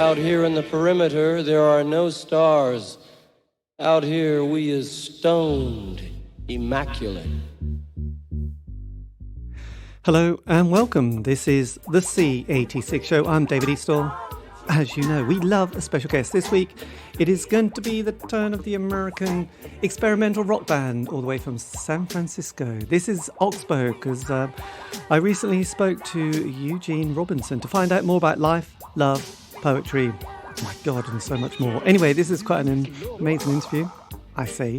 Out here in the perimeter, there are no stars. Out here, we is stoned, immaculate. Hello and welcome. This is the C86 show. I'm David Eastaugh. As you know, we love a special guest. This week, it is going to be the turn of the American experimental rock band all the way from San Francisco. This is Oxbow, because I recently spoke to Eugene Robinson to find out more about life, love, poetry, my God, and so much more. Anyway, this is quite an amazing interview, I say.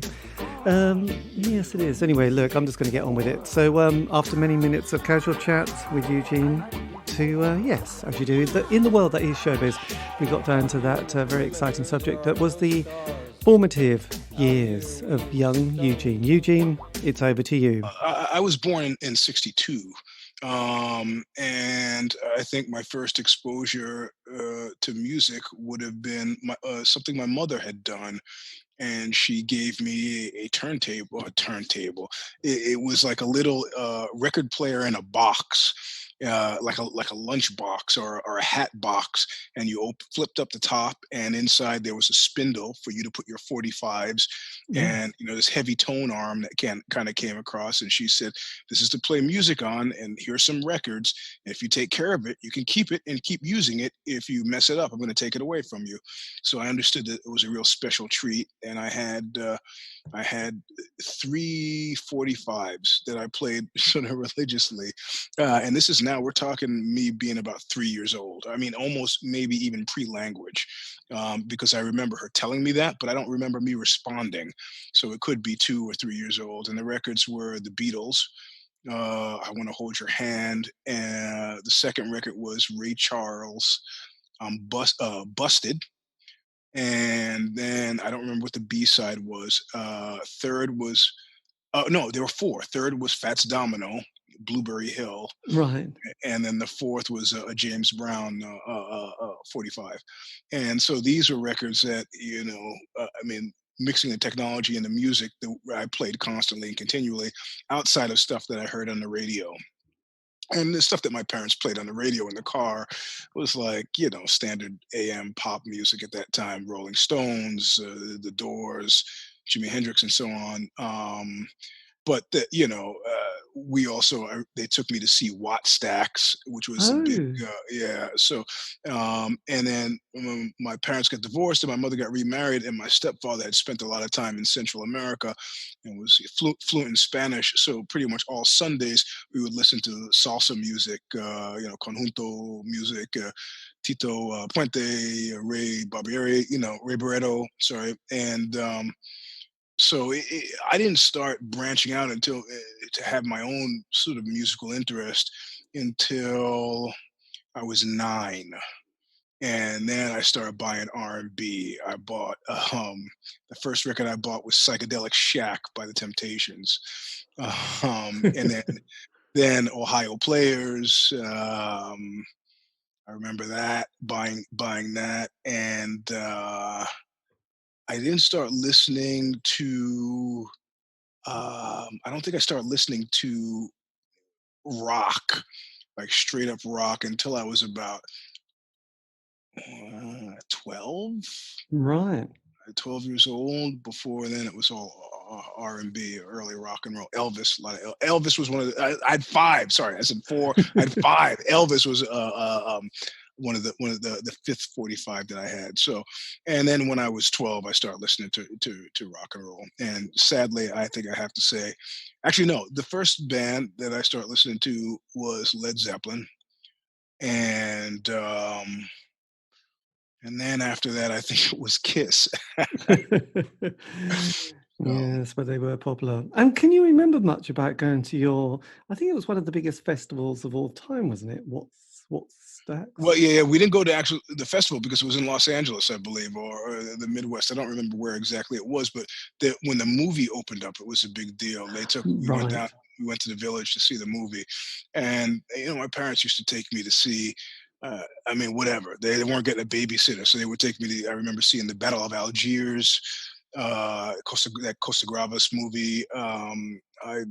Yes, it is. Anyway, look, I'm just going to get on with it. So after many minutes of casual chat with Eugene, yes, as you do, in the world that is showbiz, we got down to that very exciting subject that was the formative years of young Eugene. Eugene, it's over to you. I was born in 62, and I think my first exposure to music would have been something my mother had done. And she gave me a turntable. It was like a little record player in a box, like a lunch box or a hat box, and you flipped up the top, and inside there was a spindle for you to put your 45s, and this heavy tone arm that kind of came across. And she said, "This is to play music on, and here's some records. And if you take care of it, you can keep it and keep using it. If you mess it up, I'm going to take it away from you." So I understood that it was a real special treat. And I had 3 45s that I played sort of religiously. And this is now, we're talking me being about 3 years old. I mean, almost maybe even pre-language, because I remember her telling me that, but I don't remember me responding. So it could be 2 or 3 years old. And the records were the Beatles, I Want to Hold Your Hand. And the second record was Ray Charles, Busted. And then I don't remember what the B-side was. Third was, no, there were 4. Third was Fats Domino, Blueberry Hill. Right. And then the fourth was a James Brown 45. And so these were records that, mixing the technology and the music that I played constantly and continually outside of stuff that I heard on the radio. And the stuff that my parents played on the radio in the car was like, standard AM pop music at that time, Rolling Stones, The Doors, Jimi Hendrix, and so on. But we also, they took me to see Watt Stax, which was a big, So, and then my parents got divorced and my mother got remarried, and my stepfather had spent a lot of time in Central America and was fluent in Spanish. So pretty much all Sundays we would listen to salsa music, conjunto music, Tito Puente, Ray Barretto, and so I didn't start branching out until to have my own sort of musical interest until I was 9. And then I started buying R&B. I bought, the first record I bought was Psychedelic Shack by the Temptations. And then Ohio Players. I remember that, buying that. And I didn't start listening to, I don't think I started listening to rock, like straight up rock, until I was about 12. Right. 12 years old. Before then, it was all R&B, early rock and roll. Elvis, Elvis was one of the. I had 5. Sorry, I said 4. I had 5. Elvis was one of the fifth 45 that I had. So, and then when I was 12, I started listening to rock and roll. And sadly, I think I have to say, actually, no, the first band that I started listening to was Led Zeppelin, and then after that, I think it was Kiss. Yes, but they were popular. And can you remember much about going to I think it was one of the biggest festivals of all time, wasn't it? What's that? Well, yeah, we didn't go to the festival because it was in Los Angeles, I believe, or the Midwest. I don't remember where exactly it was, but when the movie opened up, it was a big deal. We went down, we went to the Village to see the movie, and my parents used to take me to see. Whatever. They weren't getting a babysitter, so they would take me to. I remember seeing the Battle of Algiers. That Costa Gravas movie. I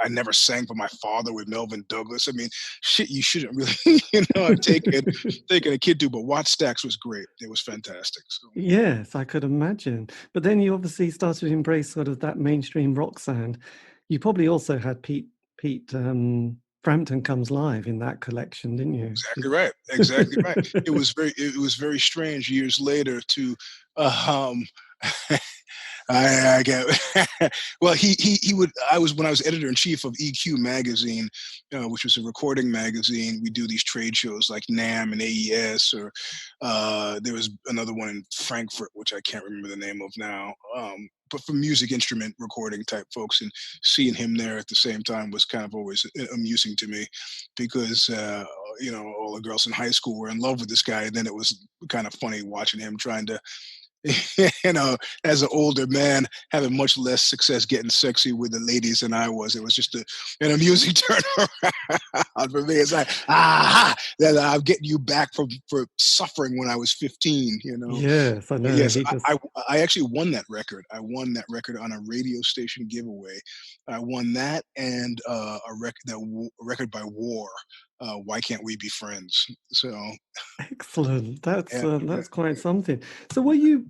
Never Sang for My Father with Melvin Douglas. I mean, shit, you shouldn't really, have taken a kid to, but Watt Stacks was great. It was fantastic. So. Yes, I could imagine. But then you obviously started to embrace sort of that mainstream rock sound. You probably also had Pete Frampton Comes Live in that collection, didn't you? Exactly right. Exactly right. It was very strange years later to I get well. He would. I was when I was editor in chief of EQ magazine, which was a recording magazine. We do these trade shows like NAMM and AES, or there was another one in Frankfurt, which I can't remember the name of now. But for music instrument recording type folks, and seeing him there at the same time was kind of always amusing to me, because all the girls in high school were in love with this guy, and then it was kind of funny watching him trying to as an older man, having much less success getting sexy with the ladies than I was. It was just an amusing turnaround for me. It's like, that I'm getting you back for suffering when I was 15, Yes, I know. Yes, I actually won that record. I won that record on a radio station giveaway. I won that and a record by War. Why Can't We Be Friends? So Excellent. That's yeah. quite something. So were you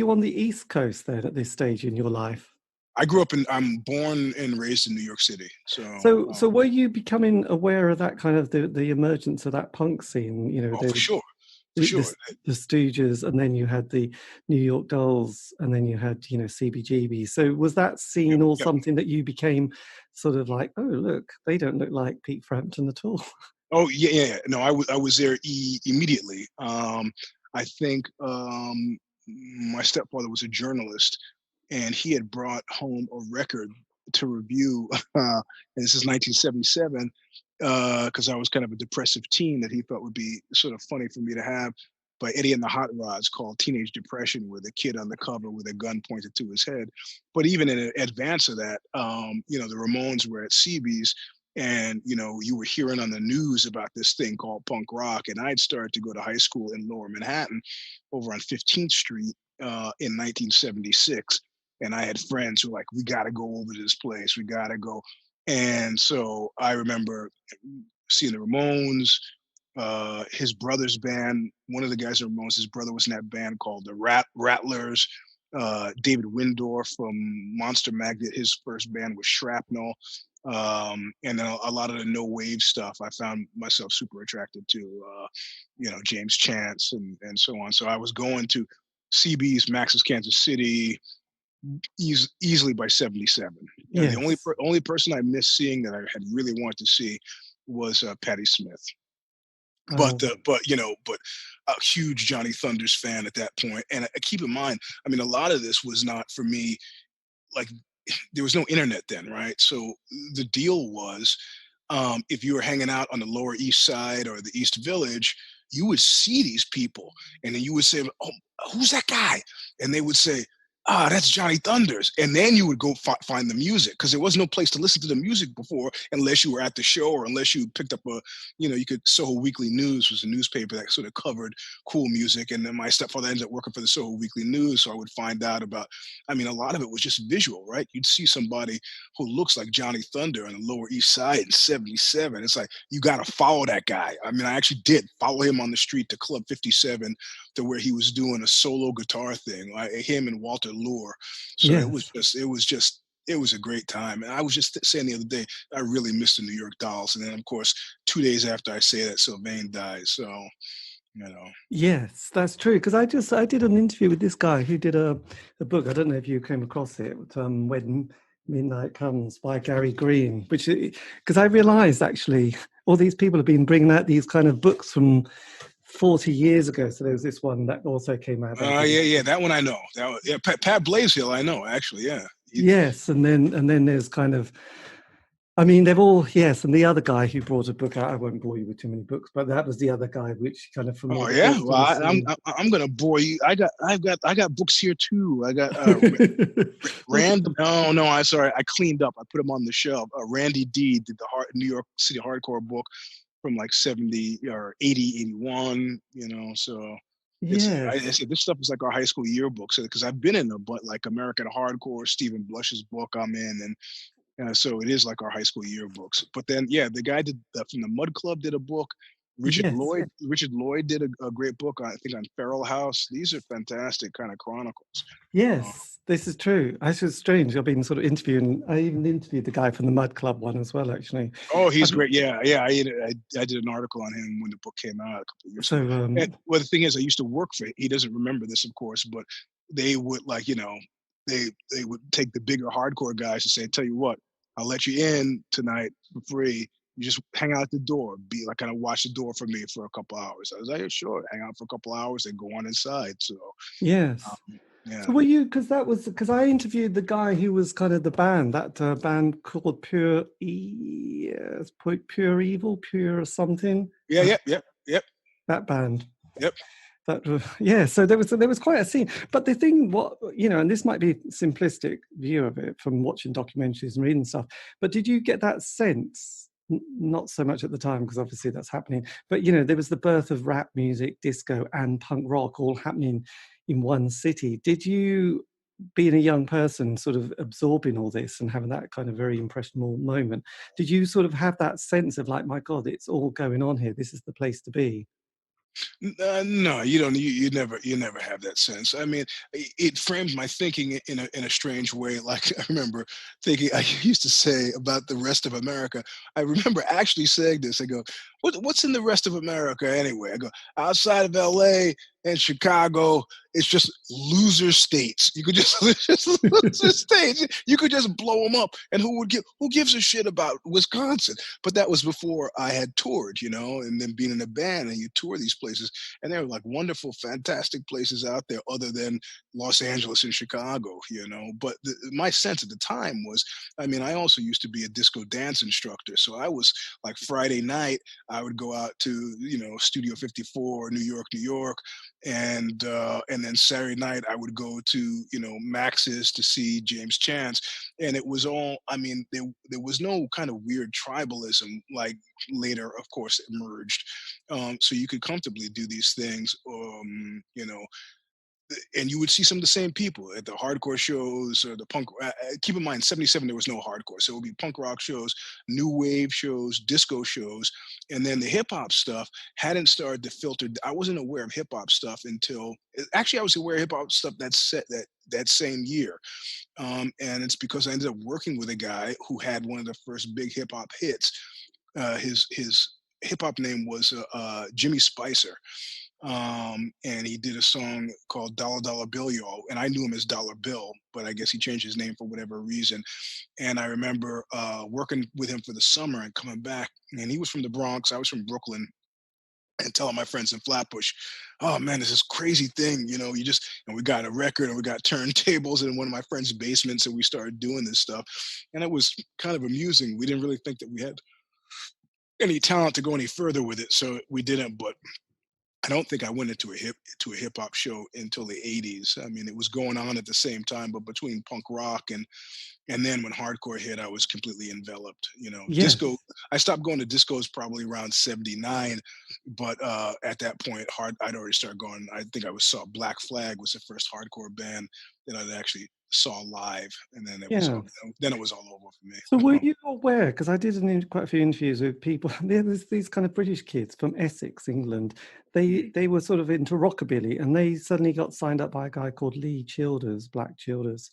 on the East Coast then at this stage in your life? I'm born and raised in New York City. So were you becoming aware of that kind of the emergence of that punk scene? For sure. For sure. The Stooges, and then you had the New York Dolls, and then you had CBGB. So was that scene all something that you became sort of like, oh look, they don't look like Pete Frampton at all? Oh yeah. No, I was there immediately. I think my stepfather was a journalist, and he had brought home a record to review. And this is 1977, because I was kind of a depressive teen that he thought would be sort of funny for me to have, by Eddie and the Hot Rods, called Teenage Depression, with a kid on the cover with a gun pointed to his head. But even in advance of that, the Ramones were at CB's, and you were hearing on the news about this thing called punk rock. And I'd started to go to high school in Lower Manhattan, over on 15th Street, in 1976. And I had friends who were like, we got to go over to this place. We got to go. And so I remember seeing the Ramones, his brother's band. One of the guys in Ramones, his brother was in that band called the Rattlers. David Windorf from Monster Magnet, his first band was Shrapnel. And then a lot of the no wave stuff I found myself super attracted to, James Chance and so on. So I was going to CB's, Max's Kansas City, easily by 77. Yes. The only person I missed seeing that I had really wanted to see was Patti Smith. But a huge Johnny Thunders fan at that point. And keep in mind, I mean, a lot of this was not for me, like, there was no internet then, right? So the deal was, if you were hanging out on the Lower East Side or the East Village, you would see these people, and then you would say, oh, who's that guy? And they would say, that's Johnny Thunders. And then you would go find the music, because there was no place to listen to the music before unless you were at the show, or unless you picked up Soho Weekly News was a newspaper that sort of covered cool music. And then my stepfather ended up working for the Soho Weekly News, so I would find out about, a lot of it was just visual, right? You'd see somebody who looks like Johnny Thunder on the Lower East Side in 77. It's like, you got to follow that guy. I actually did follow him on the street to Club 57, to where he was doing a solo guitar thing, him and Walter Lure. So yes. It was a great time. And I was just saying the other day, I really missed the New York Dolls. And then, of course, 2 days after I say that, Sylvain dies. So, Yes, that's true. Because I did an interview with this guy who did a book. I don't know if you came across it, When Midnight Comes, by Gary Green, because I realized actually all these people have been bringing out these kind of books from 40 years ago. So there was this one that also came out. Yeah, that one I know. Pat Blaisdell, I know, actually, yeah. Yes, and then there's kind of, they've all, yes, and the other guy who brought a book out, I won't bore you with too many books, but that was the other guy, which kind of... Oh yeah, well, I'm gonna bore you. I got books here too. I got Rand. No, I'm sorry. I cleaned up. I put them on the shelf. Randy D did the New York City hardcore book from like 70 or 80, 81. So I Yes. said this stuff is like our high school yearbook. So because I've been in a but like American Hardcore, Stephen Blush's book I'm in, and so it is like our high school yearbooks. But then yeah, the guy did from the Mud Club did a book. Yes. Richard Lloyd did a great book I think on Feral House. These are fantastic kind of chronicles. Uh, Yes, this is true. Actually, it's strange. I've been sort of interviewing. I even interviewed the guy from the Mud Club one as well. Actually, Oh, he's I've, great. Yeah, yeah. I did an article on him when the book came out a couple of years ago. so And well, the thing is, I used to work for. He doesn't remember this, of course, but they would like they would take the bigger hardcore guys and say, "Tell you what, I'll let you in tonight for free. You just hang out at the door, be like kind of watch the door for me for a couple hours." I was like, yeah, "Sure, hang out for a couple hours and go on inside." So yes. yeah. So were you? Because I interviewed the guy who was kind of the band that band called Pure Evil, Pure something. Yeah, yep, yep, yep, That band. yep. Yeah, so there was quite a scene. But the thing, and this might be simplistic view of it from watching documentaries and reading stuff, but did you get that sense, not so much at the time because obviously that's happening, but there was the birth of rap music, disco and punk rock all happening in one city. Did you, being a young person, sort of absorbing all this and having that kind of very impressionable moment, did you sort of have that sense of like, my God, it's all going on here, this is the place to be? No, you don't. You never have that sense. I mean, it framed my thinking in a strange way. Like I remember thinking, I used to say about the rest of America. I remember actually saying this. I go, what's in the rest of America anyway? I go, outside of L.A. and Chicago, it's just loser states. You could just just loser states. You could just blow them up, and who gives a shit about Wisconsin? But that was before I had toured, and then being in a band, and you tour these places, and they were like wonderful, fantastic places out there, other than Los Angeles and Chicago, But my sense at the time was, I mean, I also used to be a disco dance instructor, so I was like Friday night, I would go out to Studio 54, New York, and then Saturday night I would go to Max's to see James Chance, and it was all. I mean, there was no kind of weird tribalism like later, of course, emerged. So you could comfortably do these things, and you would see some of the same people at the hardcore shows or the punk. Keep in mind, '77 there was no hardcore, so it would be punk rock shows, new wave shows, disco shows, and then the hip hop stuff hadn't started to filter. I wasn't aware of hip hop stuff until actually I was aware of hip hop stuff that same year, and it's because I ended up working with a guy who had one of the first big hip hop hits. His hip hop name was Jimmy Spicer, and he did a song called Dollar Dollar Bill Y'all, and I knew him as Dollar Bill, but I guess he changed his name for whatever reason. And I remember working with him for the summer and coming back, and he was from the Bronx, I was from Brooklyn, and telling my friends in Flatbush, "Oh man, there's this crazy thing, and we got a record and we got turntables in one of my friends' basements, and we started doing this stuff, and it was kind of amusing. We didn't really think that we had any talent to go any further with it, so we didn't, but I don't think I went into a hip hop show until the '80s. I mean, it was going on at the same time, but between punk rock and then when hardcore hit, I was completely enveloped. Disco. Yes. I stopped going to discos probably around '79, but at that point, I'd already started going. I think saw Black Flag was the first hardcore band that I'd actually saw live, and then Yeah. it was all over for So were me. you aware, because I did quite a few interviews with people, there's these kind of British kids from Essex, England. They were sort of into rockabilly, and they suddenly got signed up by a guy called Lee Childers, Black Childers,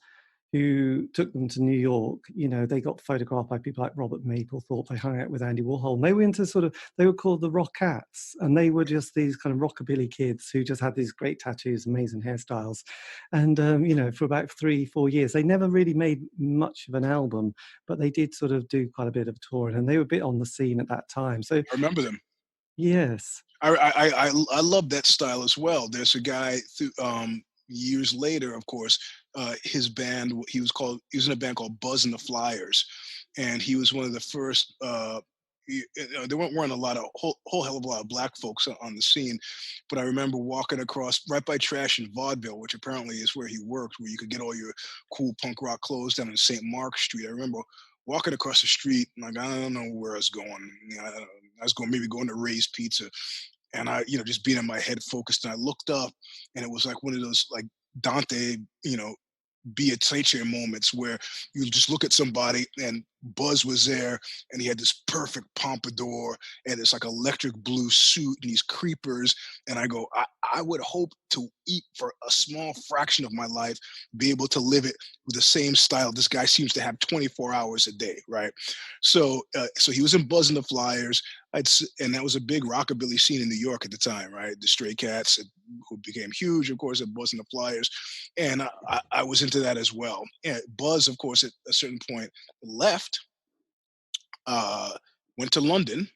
who took them to New York. They got photographed by people like Robert Mapplethorpe. They hung out with Andy Warhol. And they were into they were called the Rockettes, and they were just these kind of rockabilly kids who just had these great tattoos, amazing hairstyles. And, for about 3-4 years, they never really made much of an album, but they did sort of do quite a bit of touring, and they were a bit on the scene at that time. So, I remember them. yes. I love that style as well. There's a guy years later, of course, his band. He was in a band called Buzz and the Flyers, and he was one of the first. There weren't a lot of whole hell of a lot of black folks on the scene, but I remember walking across right by Trash and Vaudeville, which apparently is where he worked, where you could get all your cool punk rock clothes down in St. Mark Street. I remember walking across the street, like I don't know where I was going. I was maybe going to Ray's Pizza, and I, just being in my head focused, and I looked up, and it was like one of those like Dante, Beatrice moments where you just look at somebody and Buzz was there and he had this perfect pompadour and this like electric blue suit and these creepers. And I go, I would hope to eat for a small fraction of my life, be able to live it with the same style this guy seems to have 24 hours a day, right? So he was in Buzz and the Flyers. And that was a big rockabilly scene in New York at the time, right? The Stray Cats, who became huge, of course, at Buzz and the Flyers. And I was into that as well. And Buzz, of course, at a certain point left, went to London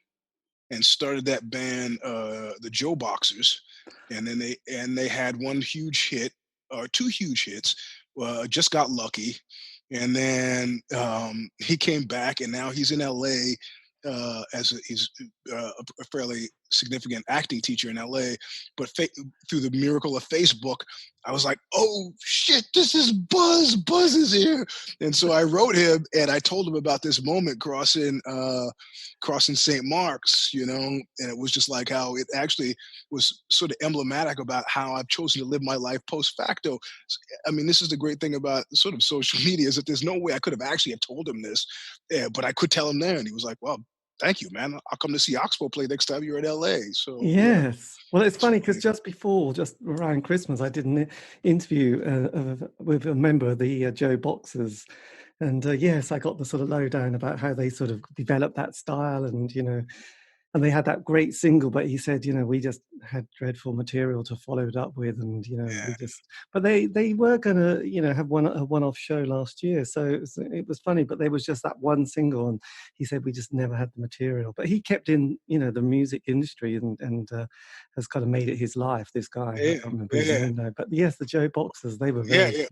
and started that band, the Joe Boxers. And then they had one huge hit, or two huge hits. Just Got Lucky. And then he came back, and now he's in LA he's a fairly significant acting teacher in LA. But through the miracle of Facebook, I was like, oh shit, this is Buzz. Buzz is here. And so I wrote him and I told him about this moment crossing St. Mark's, and it was just like how it actually was sort of emblematic about how I've chosen to live my life post facto. I mean, this is the great thing about sort of social media, is that there's no way I could have actually have told him this, but I could tell him there. And he was like, well, thank you, man. I'll come to see Oxbow play next time you're in LA. So yeah. Yes. Well, it's funny because just around Christmas, I did an interview with a member of the Joe Boxers. And yes, I got the sort of lowdown about how they sort of developed that style, and and they had that great single, but he said, we just had dreadful material to follow it up with, and Yeah. but they were gonna have a one-off show last year, so it was funny, but there was just that one single, and he said we just never had the material. But he kept in the music industry, and has kind of made it his life. This guy, I can't remember his name now, but yes, the Joe Boxers, they were very. Yeah.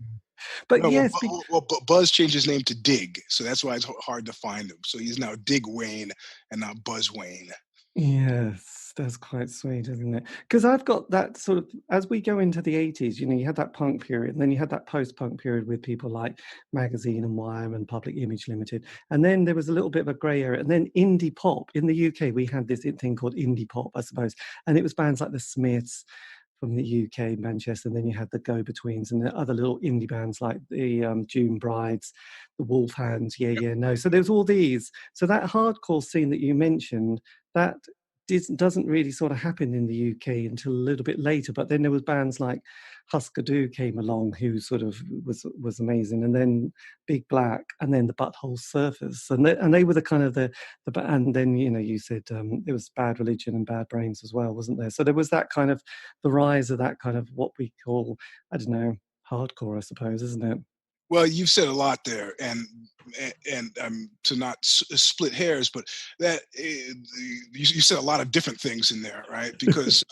But No, yes, but Buzz changed his name to Dig, so that's why it's hard to find him. So he's now Dig Wayne and not Buzz Wayne. yes, that's quite sweet, isn't it? Because I've got that sort of, as we go into the 80s, you had that punk period, and then you had that post-punk period with people like Magazine and Wire and Public Image Limited. And then there was a little bit of a grey area. And then indie pop. In the UK, we had this thing called indie pop, I suppose. And it was bands like the Smiths from the UK, Manchester, and then you had the Go-Betweens and the other little indie bands like the June Brides, the Wolfhands, Yeah, Yeah, No. So there's all these. So that hardcore scene that you mentioned, that doesn't really sort of happen in the UK until a little bit later. But then there was bands like Husker Du came along, who sort of was amazing, and then Big Black, and then the Butthole Surfers, and they were the kind of the and then you said there was Bad Religion and Bad Brains as well, wasn't there? So there was that kind of the rise of that kind of what we call, I don't know, hardcore, I suppose, isn't it? Well, you've said a lot there, and to not split hairs, but that you said a lot of different things in there, right? Because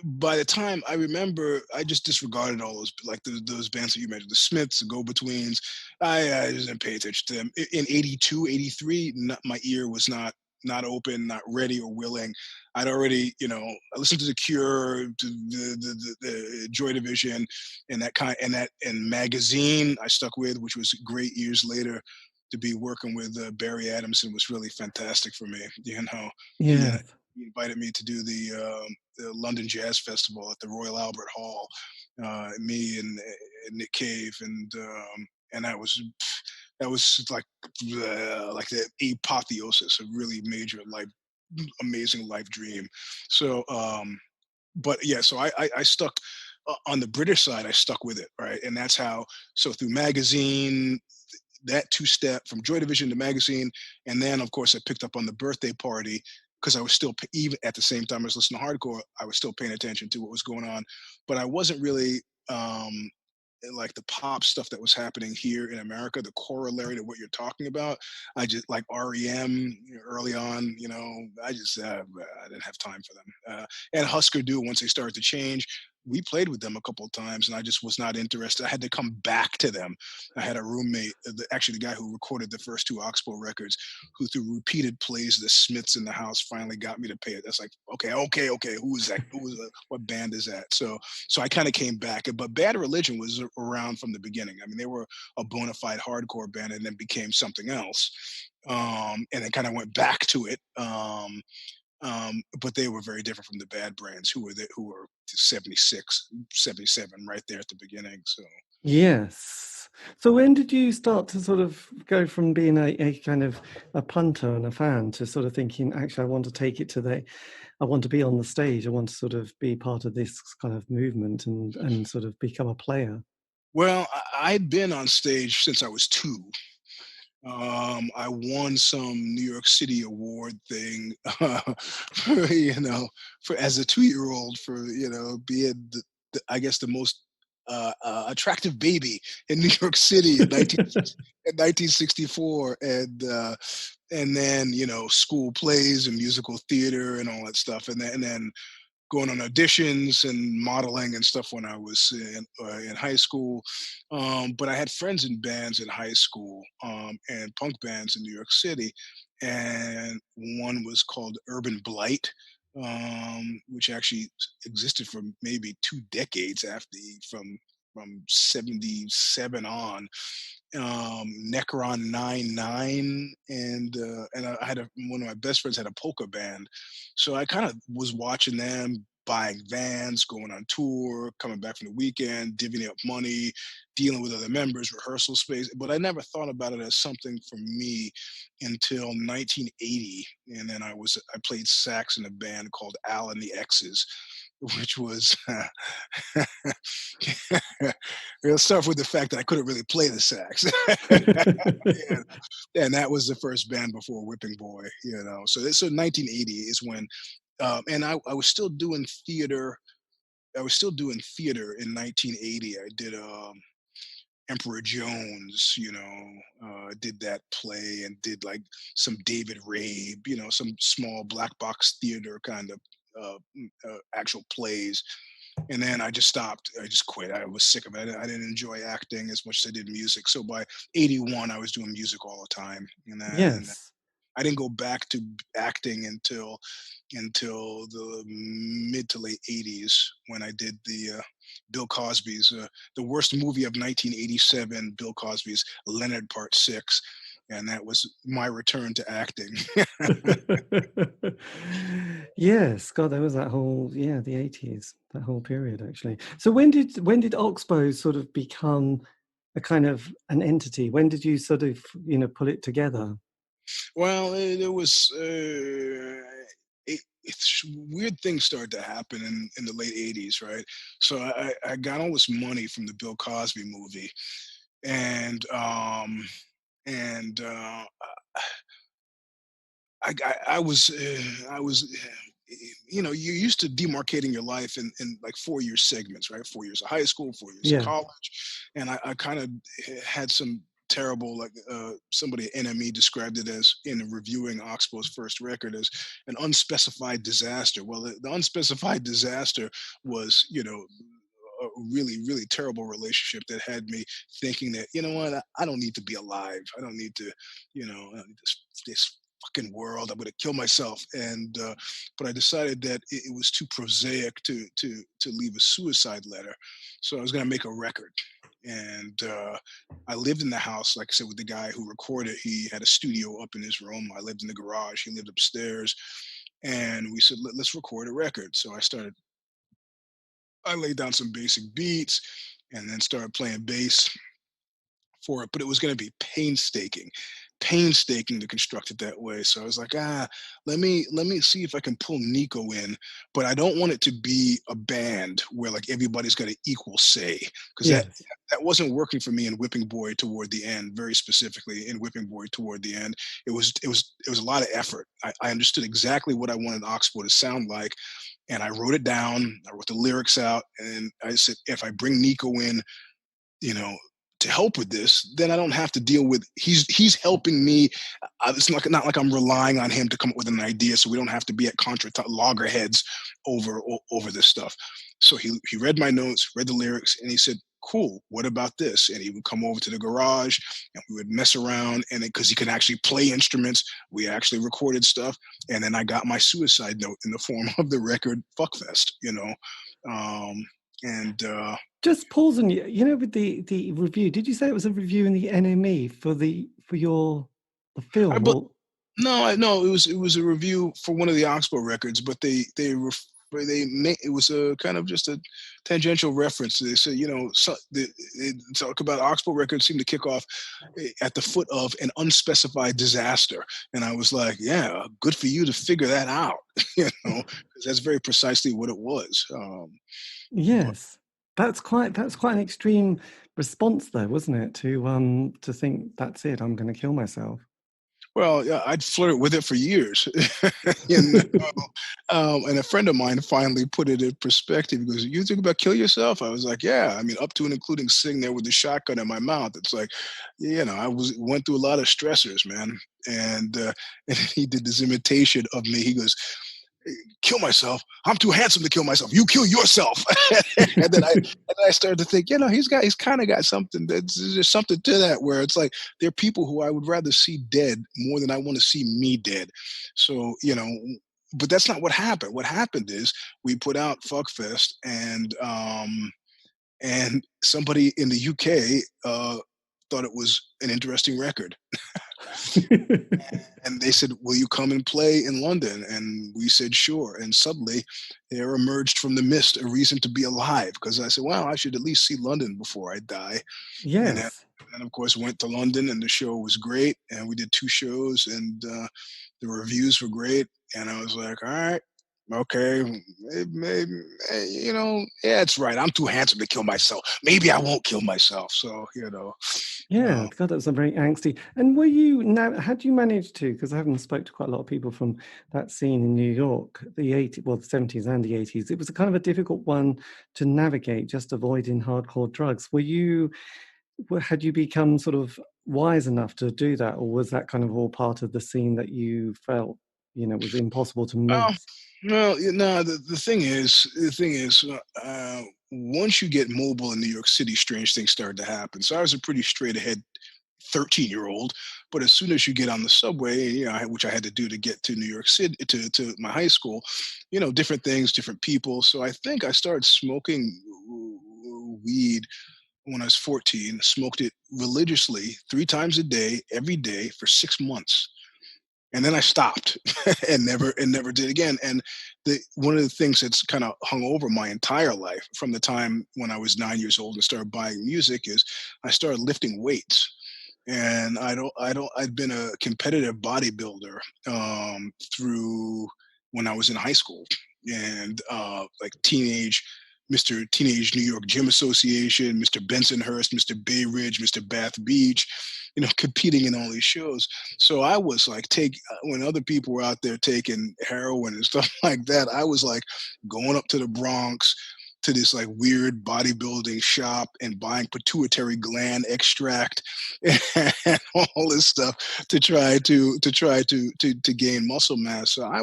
by the time I remember, I just disregarded all those, like those bands that you mentioned, the Smiths, the Go-Betweens. I just didn't pay attention to them. In 82, 83, my ear was not open, not ready or willing. I'd already, I listened to The Cure, to the Joy Division, and and Magazine I stuck with, which was great years later. To be working with Barry Adamson was really fantastic for me. Yeah. He invited me to do the London Jazz Festival at the Royal Albert Hall. Me and Nick Cave, and that was like the apotheosis, a really major amazing life dream. So but yeah, so I stuck on the British side, I stuck with it, right? And that's how, so through Magazine, that two-step from Joy Division to Magazine, and then of course I picked up on the Birthday Party, because I was still, even at the same time I was listening to hardcore, I was still paying attention to what was going on, but I wasn't really like the pop stuff that was happening here in America, the corollary to what you're talking about. I just like REM early on, I didn't have time for them. And Husker Du, once they started to change, we played with them a couple of times, and I just was not interested. I had to come back to them. I had a roommate, actually the guy who recorded the first two Oxbow records, who through repeated plays of the Smiths in the house finally got me to pay it. That's like, okay, who is that? What band is that? So I kind of came back. But Bad Religion was around from the beginning. I mean, they were a bona fide hardcore band and then became something else. And then kind of went back to it. But they were very different from the Bad Brains, who were 76, 77, right there at the beginning. So Yes. So when did you start to sort of go from being a kind of a punter and a fan to sort of thinking, actually, I want to take it I want to be on the stage. I want to sort of be part of this kind of movement and sort of become a player. well, I'd been on stage since I was 2. I won some New York City award thing, for as a 2-year-old for being I guess the most attractive baby in New York City in 1964, and then school plays and musical theater and all that stuff, and then going on auditions and modeling and stuff when I was in high school. But I had friends in bands in high school, and punk bands in New York City. And one was called Urban Blight, which actually existed for maybe 2 decades from 77 on. Necron 99, and I had one of my best friends had a polka band, so I kind of was watching them buying vans, going on tour, coming back from the weekend, divvying up money, dealing with other members, rehearsal space. But I never thought about it as something for me until 1980, and then I played sax in a band called Al and the X's, which was let's start with the fact that I couldn't really play the sax. and, and that was the first band before Whipping Boy. So 1980 is when, and I was still doing theater. I was still doing theater in 1980. I did Emperor Jones, did that play and did like some David Rabe, some small black box theater kind of actual plays. And then I just stopped. I just quit. I was sick of it. I didn't enjoy acting as much as I did music. So by 81, I was doing music all the time. And Yes. I didn't go back to acting until the mid to late 80s when I did the Bill Cosby's the worst movie of 1987, Bill Cosby's Leonard Part 6, and that was my return to acting. Yes, God, there was that whole the 80s, that whole period actually. So when did Oxbow sort of become a kind of an entity? When did you sort of pull it together? Well, there was weird things started to happen in the late 80s, right? So I got all this money from the Bill Cosby movie, and and I was you're used to demarcating your life in like 4-year segments, right? 4 years of high school, 4 years of Yeah. college, and I kind of had some terrible, like somebody NME described it as, in reviewing Oxbow's first record, as an unspecified disaster. Well, the unspecified disaster was a really, really terrible relationship that had me thinking that, what, I don't need to be alive. I don't need to, I don't need this fucking world. I'm going to kill myself. And but I decided that it was too prosaic to leave a suicide letter, so I was going to make a record. And I lived in the house, like I said, with the guy who recorded. He had a studio up in his room. I lived in the garage. He lived upstairs. And we said, let's record a record. So I laid down some basic beats and then started playing bass for it, but it was going to be painstaking to construct it that way. So I was like, let me see if I can pull Niko in, but I don't want it to be a band where like everybody's got an equal say, because Yes. that wasn't working for me in Whipping Boy toward the end. Very specifically in Whipping Boy toward the end, it was a lot of effort. I understood exactly what I wanted Oxbow to sound like, and I wrote it down. I wrote the lyrics out, and I said, if I bring Niko in, you know, to help with this, then I don't have to deal with. He's helping me. It's not like I'm relying on him to come up with an idea, so we don't have to be at contra loggerheads over this stuff. So he read my notes, read the lyrics, and he said, "Cool. What about this?" And he would come over to the garage, and we would mess around. And because he could actually play instruments, we actually recorded stuff. And then I got my suicide note in the form of the record "Fuckfest." And Just pause on with the review. Did you say it was a review in the NME for the film? I, be- Or No, it was a review for one of the Oxbow records, but they made it was a kind of just a tangential reference. They said, they talk about Oxbow records seem to kick off at the foot of an unspecified disaster, and I was like, yeah, good for you to figure that out, 'cause that's very precisely what it was. But Yes, that's quite an extreme response, though, wasn't it? To think that's it, I'm going to kill myself. Well, yeah, I'd flirted with it for years. you know? And a friend of mine finally put it in perspective. He goes, "You think about kill yourself?" I was like, "Yeah." I mean, up to and including sitting there with the shotgun in my mouth. It's like, I went through a lot of stressors, man. And and he did this imitation of me. He goes, "Kill myself. I'm too handsome to kill myself. You kill yourself." And then I started to think, he's kind of got something. There's something to that where it's like there are people who I would rather see dead more than I want to see me dead. So but that's not what happened. What happened is we put out Fuckfest, and somebody in the UK thought it was an interesting record. And they said, "Will you come and play in London?" And we said, "Sure." And suddenly there emerged from the mist a reason to be alive, because I said, "Well, I should at least see London before I die." And then, Yes. and of course, went to London, and the show was great. And we did 2 shows, and the reviews were great. And I was like, "All right, okay, maybe, yeah, it's right. I'm too handsome to kill myself. Maybe I won't kill myself." So, Yeah, um, God, that was a very angsty. And were you now? Had you managed to? Because I haven't spoke to quite a lot of people from that scene in New York, the 80s, well, the 70s and the 80s. It was a kind of a difficult one to navigate, just avoiding hardcore drugs. Had you become sort of wise enough to do that, or was that kind of all part of the scene that you felt, was impossible to Oh, miss? well, the thing is, once you get mobile in New York City, strange things start to happen. So I was a pretty straight ahead 13-year-old, but as soon as you get on the subway, which I had to do to get to New York City to my high school, different things, different people. So I think I started smoking weed when I was 14. Smoked it religiously 3 times a day, every day for 6 months, and then I stopped and never did again. And one of the things that's kind of hung over my entire life from the time when I was 9 years old and started buying music is I started lifting weights. And I'd been a competitive bodybuilder through when I was in high school, and like Mr. Teenage New York Gym Association, Mr. Bensonhurst, Mr. Bay Ridge, Mr. Bath Beach, competing in all these shows. So I was like, when other people were out there taking heroin and stuff like that, I was like going up to the Bronx to this like weird bodybuilding shop and buying pituitary gland extract and all this stuff to gain muscle mass. So I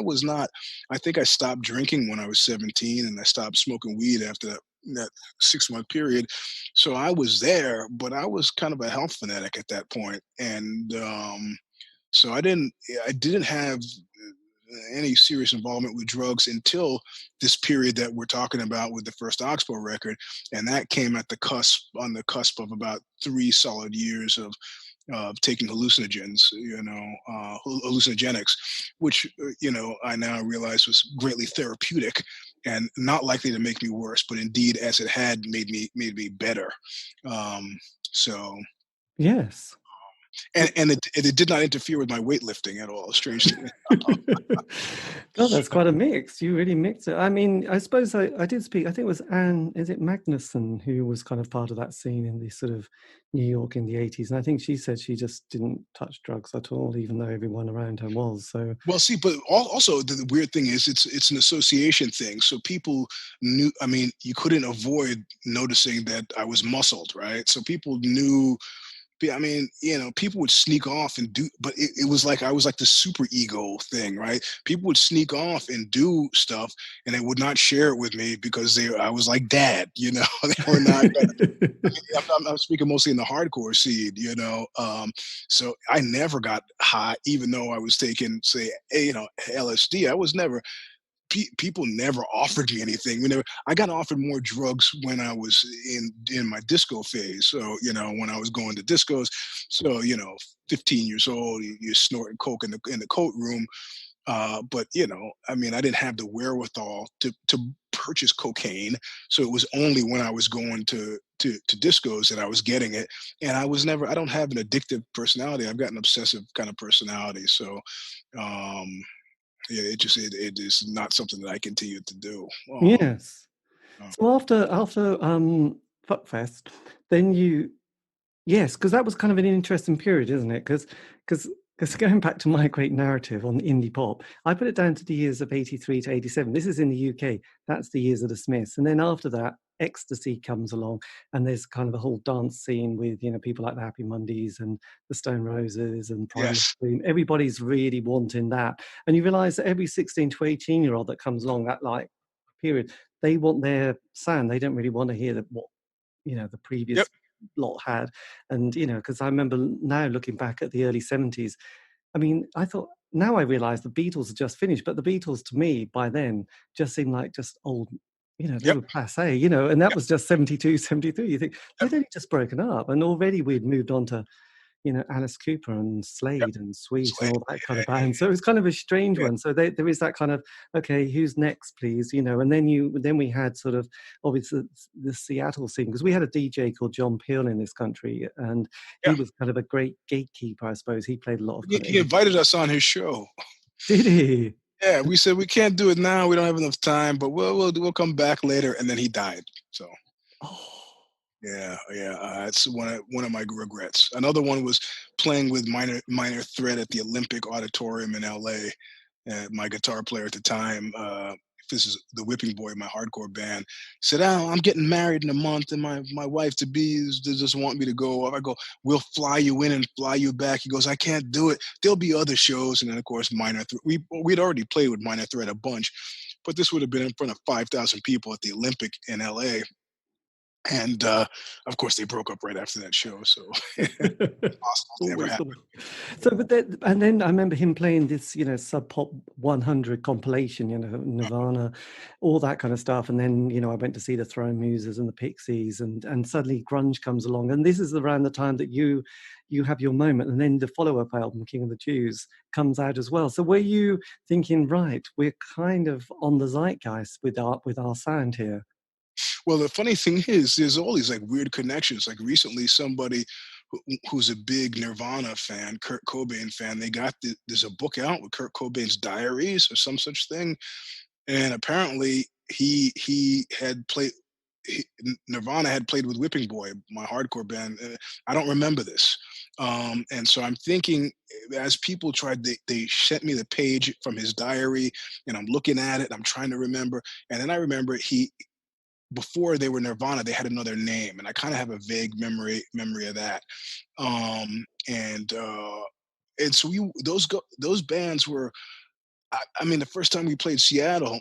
think I stopped drinking when I was 17, and I stopped smoking weed after that 6 month period. So I was there, but I was kind of a health fanatic at that point. And so I didn't have any serious involvement with drugs until this period that we're talking about with the first Oxbow record, and that came on the cusp of about 3 solid years of taking hallucinogens, hallucinogenics, which I now realize was greatly therapeutic and not likely to make me worse, but indeed, as it had made me better. So Yes. and it did not interfere with my weightlifting at all. Strangely. God, that's quite a mix. You really mix it. I mean, I suppose I did speak, I think it was Anne, is it Magnuson, who was kind of part of that scene in the sort of New York in the 80s. And I think she said she just didn't touch drugs at all, even though everyone around her was. So, Well, see, but also the weird thing is it's an association thing. So people knew. I mean, you couldn't avoid noticing that I was muscled, right? So people knew. I mean, people would sneak off and do, but it was like I was like the super ego thing, right? People would sneak off and do stuff, and they would not share it with me because I was like dad, they were not. I'm speaking mostly in the hardcore scene. So I never got high, even though I was taking, say, LSD. I was never. people never offered me anything. I got offered more drugs when I was in my disco phase. So when I was going to discos, so 15 years old, you're snorting coke in the coat room. But I mean, I didn't have the wherewithal to purchase cocaine. So it was only when I was going to discos that I was getting it. And I don't have an addictive personality. I've got an obsessive kind of personality. So um, yeah, it is not something that I continue to do. Yes. Uh, So after Fuckfest, then you yes, because that was kind of an interesting period, isn't it? Because going back to my great narrative on indie pop, I put it down to the years of 83 to 87. This is in the UK. That's the years of the Smiths. And then after that, ecstasy comes along, and there's kind of a whole dance scene with people like the Happy Mondays and the Stone Roses and Primal yes. Scream. Everybody's really wanting that, and you realise that every 16 to 18-year-old that comes along that like period, they want their sound. They don't really want to hear what the Yep. previous lot had. And because I remember now looking back at the early 70s, I mean, I thought, now I realize the Beatles had just finished, but the Beatles to me by then just seemed like just old, they Yep. were passe, and that Yep. was just 72, 73. You think Yep. they'd only just broken up, and already we'd moved on to Alice Cooper and Yep. Slade and Sweet and Slade. all that kind Yeah. of band. So it was kind of a strange Yeah. one. So there is that kind of, okay, who's next, please? And then we had sort of obviously the Seattle scene, because we had a DJ called John Peel in this country, and Yeah. he was kind of a great gatekeeper, I suppose. He played a lot of He, kind of he indie. invited us on his show. Did he? Yeah, we said we can't do it now. We don't have enough time, but we'll come back later. And then he died. So Oh, yeah, yeah. It's one of my regrets. Another one was playing with Minor Threat at the Olympic Auditorium in L.A. My guitar player at the time, this is the Whipping Boy, my hardcore band, said, "Oh, I'm getting married in a month, and my wife to be just want me to go." I go, "We'll fly you in and fly you back." He goes, "I can't do it. There'll be other shows." And then of course, we'd already played with Minor Threat a bunch, but this would have been in front of 5,000 people at the Olympic in L.A. And of course, they broke up right after that show. So impossible to ever always happen. sort of. So, and then I remember him playing this, Sub Pop 100 compilation, Nirvana, all that kind of stuff. And then, I went to see the Throne Muses and the Pixies, and suddenly grunge comes along. And this is around the time that you have your moment. And then the follow-up album, King of the Jews, comes out as well. So were you thinking, right, we're kind of on the zeitgeist with our sound here? Well, the funny thing is, there's all these like weird connections. Like recently, somebody who's a big Nirvana fan, Kurt Cobain fan, there's a book out with Kurt Cobain's diaries or some such thing, and apparently he had played. Nirvana had played with Whipping Boy, my hardcore band. I don't remember this, and so I'm thinking, as people tried, they sent me the page from his diary, and I'm looking at it. I'm trying to remember, and then I remember before they were Nirvana, they had another name, and I kind of have a vague memory of that. And so those bands were. I mean, the first time we played Seattle,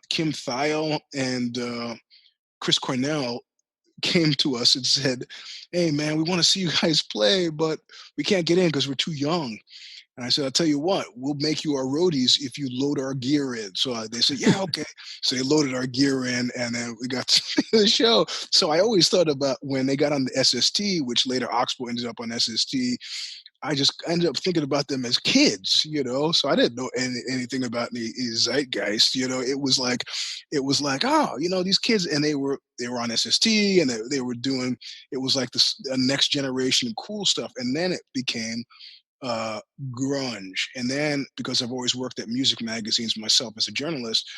Kim Thayil and Chris Cornell came to us and said, "Hey, man, we want to see you guys play, but we can't get in because we're too young." And I said, "I'll tell you what, we'll make you our roadies if you load our gear in." So they said, "Yeah, okay." So they loaded our gear in, and then we got to the show. So I always thought about when they got on the SST, which later Oxbow ended up on SST. I just ended up thinking about them as kids, So I didn't know anything about the zeitgeist, it was like, oh, these kids, and they were on SST, and they were doing. It was like this next generation cool stuff, and then it became uh, grunge. And then because I've always worked at music magazines myself as a journalist,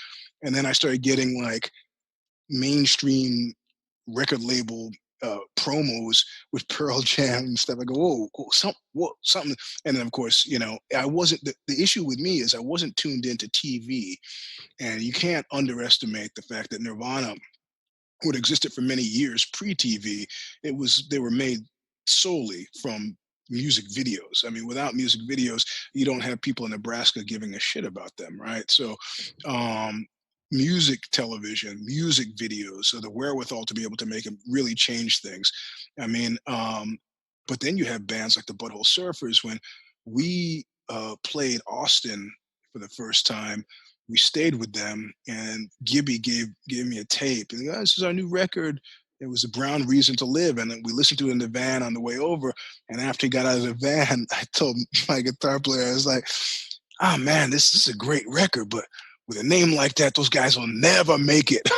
and then I started getting like mainstream record label promos with Pearl Jam and stuff. I go, something. And then of course, I wasn't. The issue with me is I wasn't tuned into TV, and you can't underestimate the fact that Nirvana, who had existed for many years pre-TV, they were made solely from music videos. I mean, without music videos, you don't have people in Nebraska giving a shit about them, right? So, um, music television, music videos, so the wherewithal to be able to make them really change things. I mean, but then you have bands like the Butthole Surfers. When we played Austin for the first time, we stayed with them, and Gibby gave me a tape, and this is our new record. It was a Brown Reason to Live, and then we listened to it in the van on the way over. And after he got out of the van, I told my guitar player, I was like, "Oh man, this is a great record, but with a name like that, those guys will never make it."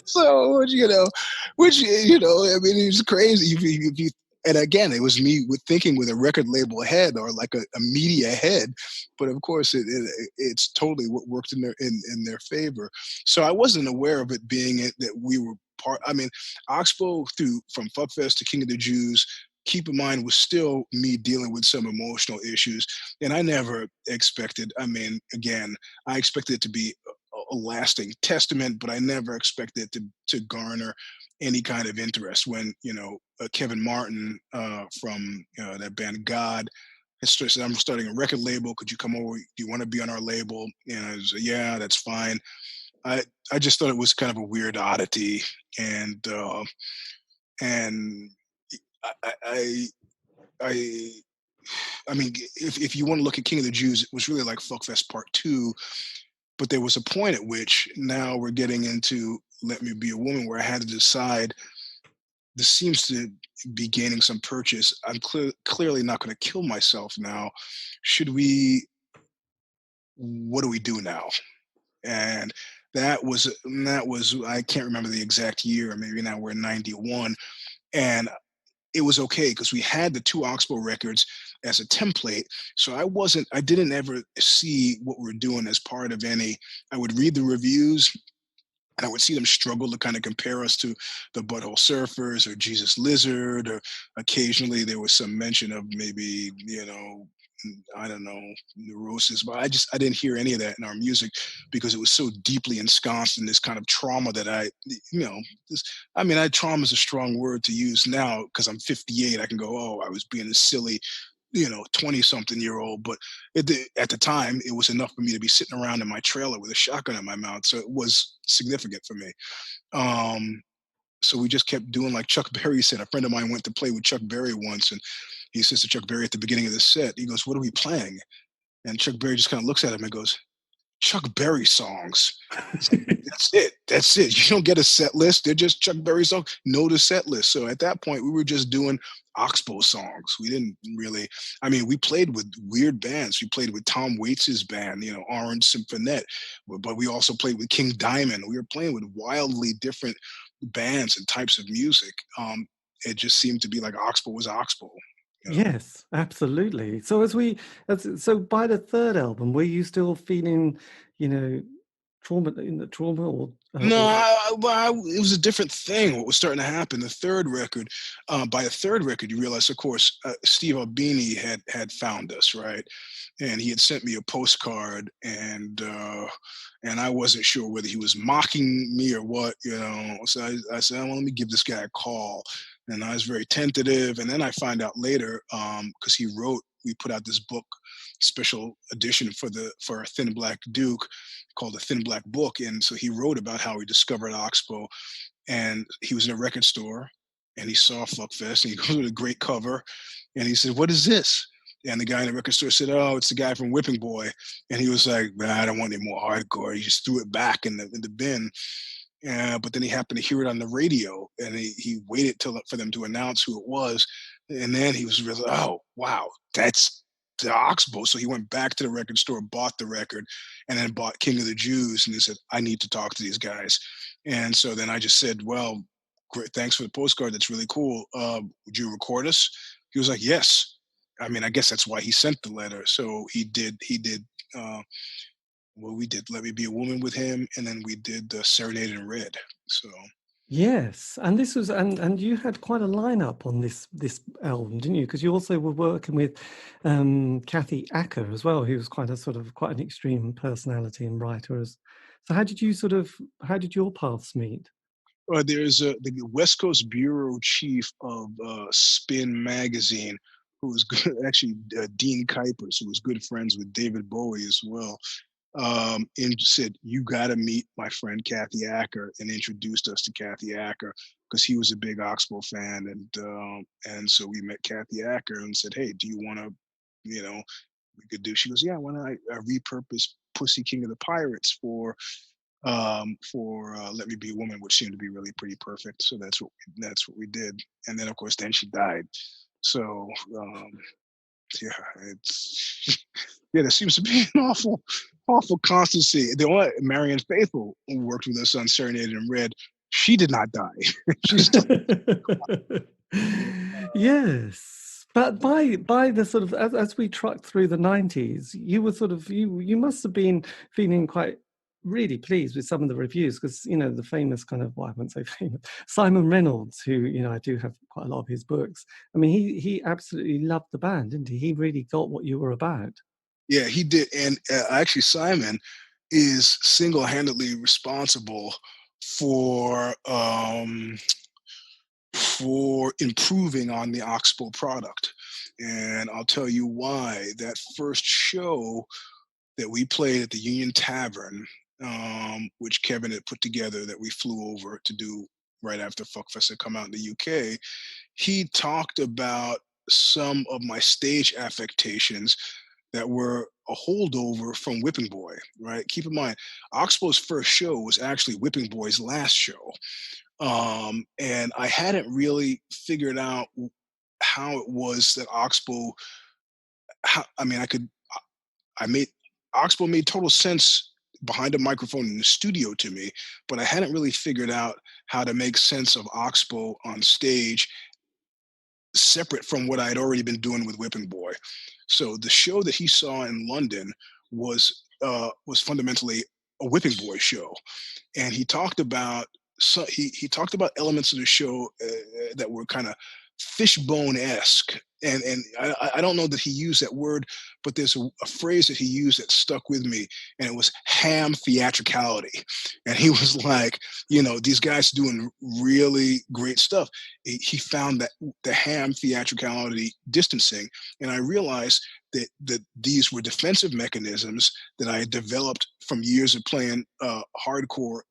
So, I mean, it's crazy. And again, it was me with thinking with a record label head or like a media head, but of course, it's totally what worked in their favor. So I wasn't aware of it being that we were part. I mean, Oxbow from Fuckfest to King of the Jews. Keep in mind, was still me dealing with some emotional issues, and I never expected. I mean, again, I expected it to be a lasting testament, but I never expected it to garner any kind of interest. When Kevin Martin from that band God said, "I'm starting a record label. Could you come over? Do you want to be on our label?" And I was like, "Yeah, that's fine." I just thought it was kind of a weird oddity, and and I I I, I mean, if you want to look at King of the Jews, it was really like Fuckfest Part Two. But there was a point at which now we're getting into Let Me Be a Woman, where I had to decide, this seems to be gaining some purchase. I'm clearly not going to kill myself now. What do we do now? And that was I can't remember the exact year. Maybe now we're in 91. And it was okay because we had the two Oxbow records as a template. So I didn't ever see what we're doing as part of any. I would read the reviews, and I would see them struggle to kind of compare us to the Butthole Surfers or Jesus Lizard, or occasionally there was some mention of maybe, I don't know, neurosis, but I didn't hear any of that in our music because it was so deeply ensconced in this kind of trauma that trauma is a strong word to use now because I'm 58. I can go, oh, I was being a silly 20 something year old, but at the time it was enough for me to be sitting around in my trailer with a shotgun in my mouth. So it was significant for me. So we just kept doing like Chuck Berry said. A friend of mine went to play with Chuck Berry once, and he says to Chuck Berry at the beginning of the set, he goes, "What are we playing?" And Chuck Berry just kind of looks at him and goes, "Chuck Berry songs." That's it. That's it. You don't get a set list. They're just Chuck Berry songs. Know the set list. So at that point, we were just doing Oxbow songs. We didn't really. I mean, we played with weird bands. We played with Tom Waits's band, Orange Symphonette, but we also played with King Diamond. We were playing with wildly different bands and types of music. It just seemed to be like Oxbow was Oxbow. Yes, absolutely. So by the third album, were you still feeling, trauma in the trauma No, it was a different thing. What was starting to happen? The third record, by the third record, you realize, of course, Steve Albini had found us, right? And he had sent me a postcard, and I wasn't sure whether he was mocking me or what, So I said, well, let me give this guy a call, and I was very tentative. And then I find out later, because we put out this book, special edition for a Thin Black Duke, called The Thin Black Book. And so he wrote about how he discovered Oxbow, and he was in a record store and he saw Fuckfest, and he goes with a great cover, and he said, "What is this?" And the guy in the record store said, "Oh, it's the guy from Whipping Boy." And he was like, "Man, I don't want any more hardcore." He just threw it back in the bin. But then he happened to hear it on the radio, and he waited for them to announce who it was. And then he was really, oh, wow, that's the Oxbow. So he went back to the record store, bought the record, and then bought King of the Jews. And he said, "I need to talk to these guys." And so then I just said, "Well, great, thanks for the postcard. That's really cool. Would you record us?" He was like, "Yes." I mean, I guess that's why he sent the letter. So he did. We did Let Me Be a Woman with him, and then we did Serenade in Red. So yes, and this was and you had quite a lineup on this album, didn't you? Because you also were working with Kathy Acker as well, who was quite an extreme personality and writer. So how did your paths meet? there's the West Coast bureau chief of Spin magazine, who was good, actually Dean Kuipers, who was good friends with David Bowie as well. And said, "You got to meet my friend Kathy Acker," and introduced us to Kathy Acker because he was a big Oxbow fan, and so we met Kathy Acker and said, "Hey, do you want to, you know, we could do. She goes, yeah, why don't I repurpose Pussy King of the Pirates for Let Me Be a Woman, which seemed to be really pretty perfect. So that's what we did. And then of course then she died. So yeah, it's yeah, there seems to be an awful constancy. The only Marianne Faithfull, who worked with us on Serenade in Red, she did not die. She's still Yes, but by the sort of as we trucked through the 90s, you were sort of you must have been feeling quite really pleased with some of the reviews, because the famous kind of, well, I wouldn't say famous, Simon Reynolds, who I do have quite a lot of his books. I mean, he absolutely loved the band, didn't he? He really got what you were about. Yeah, he did. And actually, Simon is single-handedly responsible for improving on the Oxbow product. And I'll tell you why. That first show that we played at the Union Tavern, which Kevin had put together, that we flew over to do right after Fuckfest had come out in the UK, he talked about some of my stage affectations that were a holdover from Whipping Boy, right? Keep in mind, Oxbow's first show was actually Whipping Boy's last show. And I hadn't really figured out how it was that Oxbow, Oxbow made total sense behind a microphone in the studio to me, but I hadn't really figured out how to make sense of Oxbow on stage separate from what I had already been doing with Whipping Boy. So the show that he saw in London was fundamentally a Whipping Boy show, and he talked about he talked about elements of the show that were kind of fishbone-esque, and I don't know that he used that word, but there's a phrase that he used that stuck with me, and it was ham theatricality. And he was like, these guys doing really great stuff. He found that the ham theatricality distancing, and I realized that these were defensive mechanisms that I had developed from years of playing hardcore,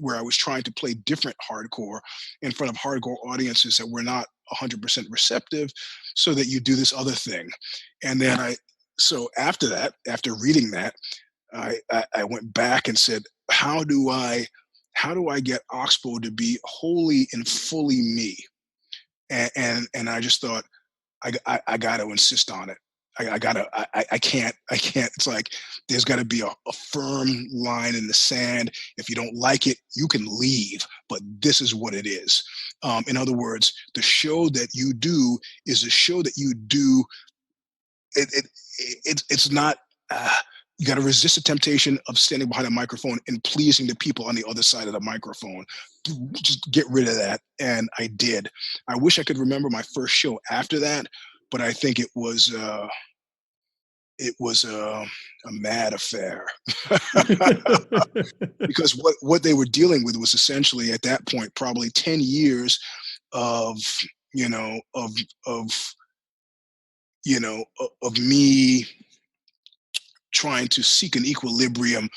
where I was trying to play different hardcore in front of hardcore audiences that were not 100% receptive, so that you do this other thing. And then so after that, after reading that, I went back and said, how do I get Oxbow to be wholly and fully me? And I just thought, I got to insist on it. I can't. It's like there's got to be a firm line in the sand. If you don't like it, you can leave, but this is what it is. In other words, the show that you do is a show that you do. It's not. You got to resist the temptation of standing behind a microphone and pleasing the people on the other side of the microphone. Just get rid of that, and I did. I wish I could remember my first show after that, but I think it was a mad affair. Because what they were dealing with was essentially, at that point, probably 10 years of me trying to seek an equilibrium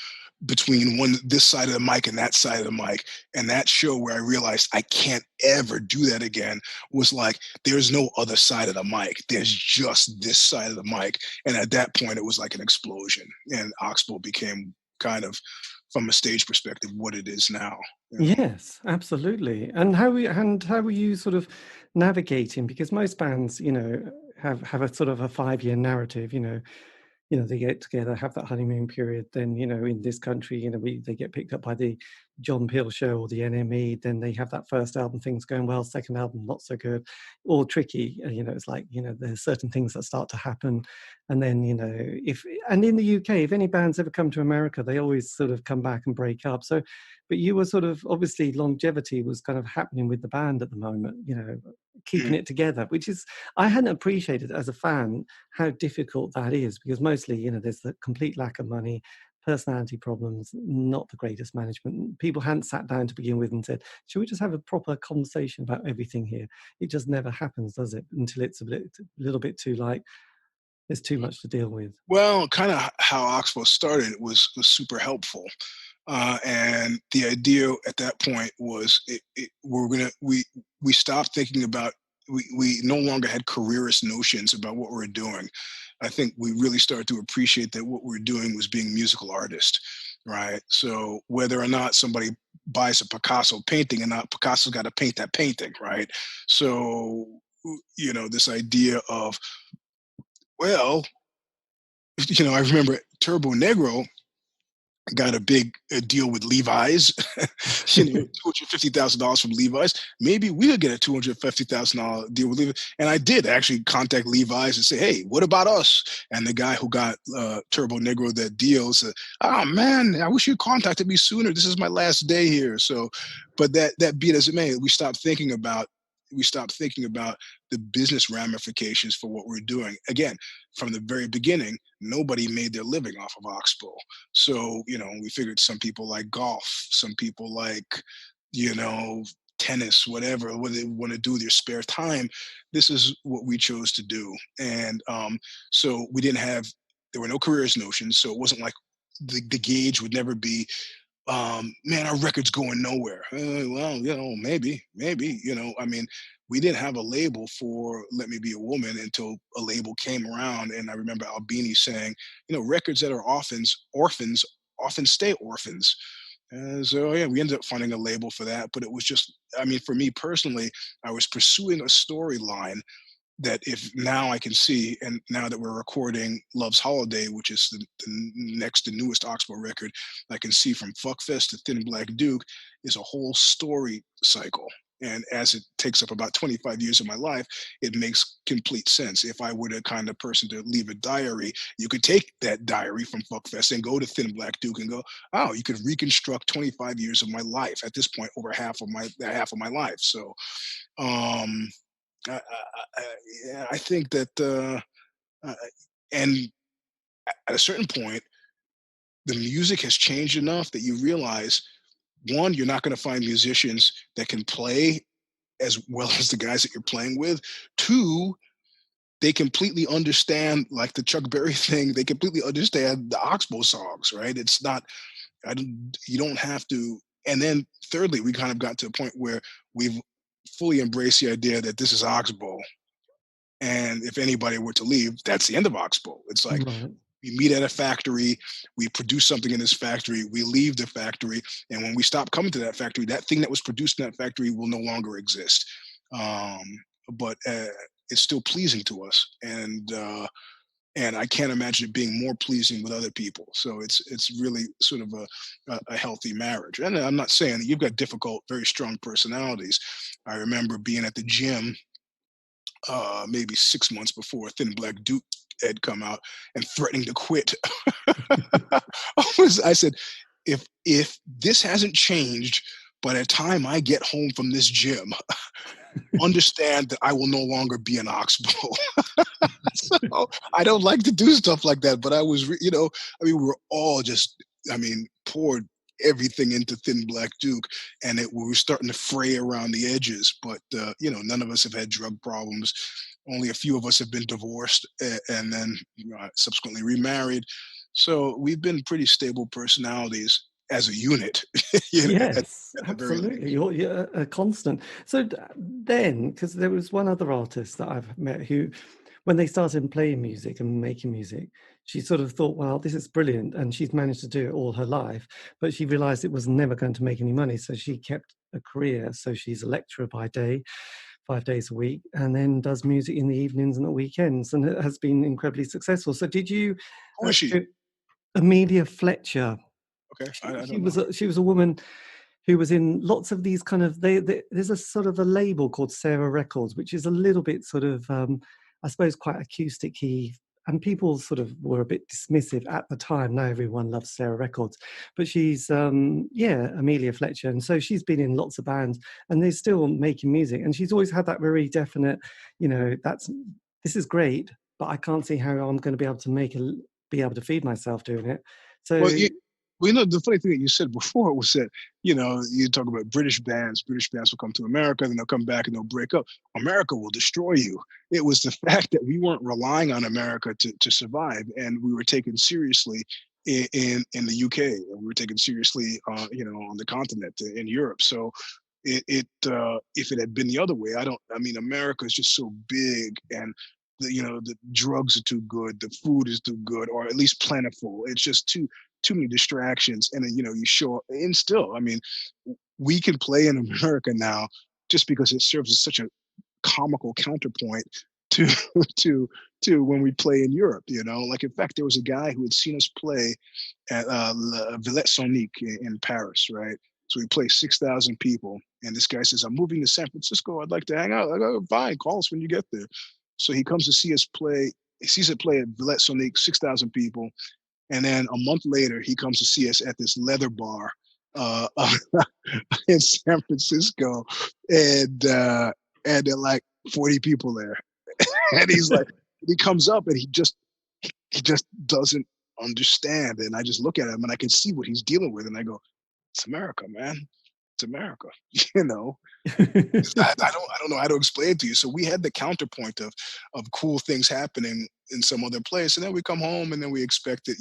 between this side of the mic and that side of the mic. And that show where I realized I can't ever do that again was like, there's no other side of the mic. There's just this side of the mic. And at that point, it was like an explosion. And Oxbow became kind of, from a stage perspective, what it is now. Yes, absolutely. And how were you sort of navigating? Because most bands, have a sort of a 5-year narrative, they get together, have that honeymoon period. Then, in this country, they get picked up by the John Peel show or the NME. Then they have that first album, things going well. Second album, not so good, or tricky. It's like, there's certain things that start to happen. And then, and in the UK, if any bands ever come to America, they always sort of come back and break up. So, but you were sort of, obviously longevity was kind of happening with the band at the moment, keeping it together, which is, I hadn't appreciated as a fan how difficult that is, because mostly, there's the complete lack of money, personality problems, not the greatest management. People hadn't sat down to begin with and said, should we just have a proper conversation about everything here? It just never happens, does it? Until it's a little bit too like, there's too much to deal with. Well, kind of how Oxbow started was super helpful. And the idea at that point was we stopped thinking about, we no longer had careerist notions about what we were doing. I think we really started to appreciate that what we're doing was being musical artists, right? So whether or not somebody buys a Picasso painting and not, Picasso's got to paint that painting, right? So this idea of, well, I remember Turbo Negro got a big deal with Levi's, $250,000 from Levi's. Maybe we could get a $250,000 deal with Levi's. And I did actually contact Levi's and say, hey, what about us? And the guy who got Turbo Negro that deal said, oh man, I wish you contacted me sooner. This is my last day here. So, but that be it as it may, we stopped thinking about the business ramifications for what we're doing. Again, from the very beginning, nobody made their living off of Oxbow. So, we figured some people like golf, some people like, tennis, whatever, what they want to do with their spare time. This is what we chose to do. And so there were no careers notions. So it wasn't like the gauge would never be, man, our record's going nowhere. Well, maybe, I mean, we didn't have a label for Let Me Be a Woman until a label came around. And I remember Albini saying, records that are orphans often stay orphans. And so, yeah, we ended up finding a label for that. But it was just, I mean, for me personally, I was pursuing a storyline that if now I can see, and now that we're recording Love's Holiday, which is the newest Oxbow record, I can see from Fuckfest to Thin Black Duke is a whole story cycle. And as it takes up about 25 years of my life, it makes complete sense. If I were the kind of person to leave a diary, you could take that diary from Fuckfest and go to Thin Black Duke and go, oh, you could reconstruct 25 years of my life. At this point, over half of my life. So, I think that, and at a certain point, the music has changed enough that you realize, one, you're not going to find musicians that can play as well as the guys that you're playing with. Two, they completely understand, like the Chuck Berry thing, they completely understand the Oxbow songs, right? It's not, you don't have to. And then thirdly, we kind of got to a point where we've fully embraced the idea that this is Oxbow. And if anybody were to leave, that's the end of Oxbow. It's like, Right. we meet at a factory, we produce something in this factory, we leave the factory, and when we stop coming to that factory, that thing that was produced in that factory will no longer exist. But it's still pleasing to us, and I can't imagine it being more pleasing with other people. So it's really sort of a healthy marriage. And I'm not saying that you've got difficult, very strong personalities. I remember being at the gym maybe 6 months before Thin Black Duke had come out and threatening to quit. I said, if this hasn't changed by the time I get home from this gym, understand that I will no longer be an Oxbow. So I don't like to do stuff like that, but I was, we were all just, poured everything into Thin Black Duke, and we were starting to fray around the edges. But none of us have had drug problems. Only a few of us have been divorced and then subsequently remarried. So we've been pretty stable personalities as a unit. Yes, at the very least. absolutely. You're a constant. So then, because there was one other artist that I've met who, when they started playing music and making music, she sort of thought, well, this is brilliant. And she's managed to do it all her life, but she realized it was never going to make any money. So she kept a career. So she's a lecturer by day, 5 days a week, and then does music in the evenings and the weekends. And it has been incredibly successful. So did you, Who is she? Amelia Fletcher? Okay, I She don't was know. she was a woman who was in lots of these kind of there's a sort of a label called Sarah Records, which is a little bit sort of I suppose quite acoustic-y, and people sort of were a bit dismissive at the time. Now everyone loves Sarah Records, but she's Amelia Fletcher, and so she's been in lots of bands, and they're still making music, and she's always had that very definite, this is great, but I can't see how I'm going to be able to be able to feed myself doing it. Well, So the funny thing that you said before was that, you talk about British bands will come to America, then they'll come back and they'll break up. America will destroy you. It was the fact that we weren't relying on America to survive, and we were taken seriously in the UK, and we were taken seriously, on the continent in Europe. So if it had been the other way, America is just so big, and the drugs are too good, the food is too good, or at least plentiful. It's just too many distractions. And then, you show up, and still, I mean, we can play in America now just because it serves as such a comical counterpoint to to when we play in Europe. Like, in fact, there was a guy who had seen us play at Villette Sonique in Paris, right? So we play 6,000 people, and this guy says, "I'm moving to San Francisco. I'd like to hang out." I go, "Fine, call us when you get there." So he comes to see us play. He sees it play at Villette Sonique, 6,000 people, and then a month later, he comes to see us at this leather bar uh, in San Francisco, and there are like 40 people there, and he's like, he comes up and he just doesn't understand, and I just look at him and I can see what he's dealing with, and I go, "It's America, man. It's America." you know. I don't know how to explain it to you. So we had the counterpoint of cool things happening in some other place, and then we come home and then we expect it.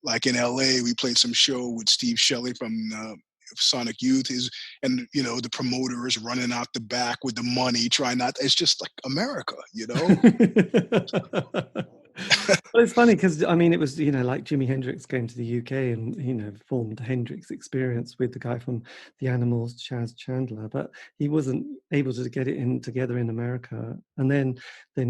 Like in L.A., we played some show with Steve Shelley from Sonic Youth. And the promoter is running out the back with the money, trying not. It's just like America. Well, it's funny because I mean, it was like Jimi Hendrix came to the UK and formed the Hendrix Experience with the guy from the Animals, Chaz Chandler, but he wasn't able to get it together in America. And then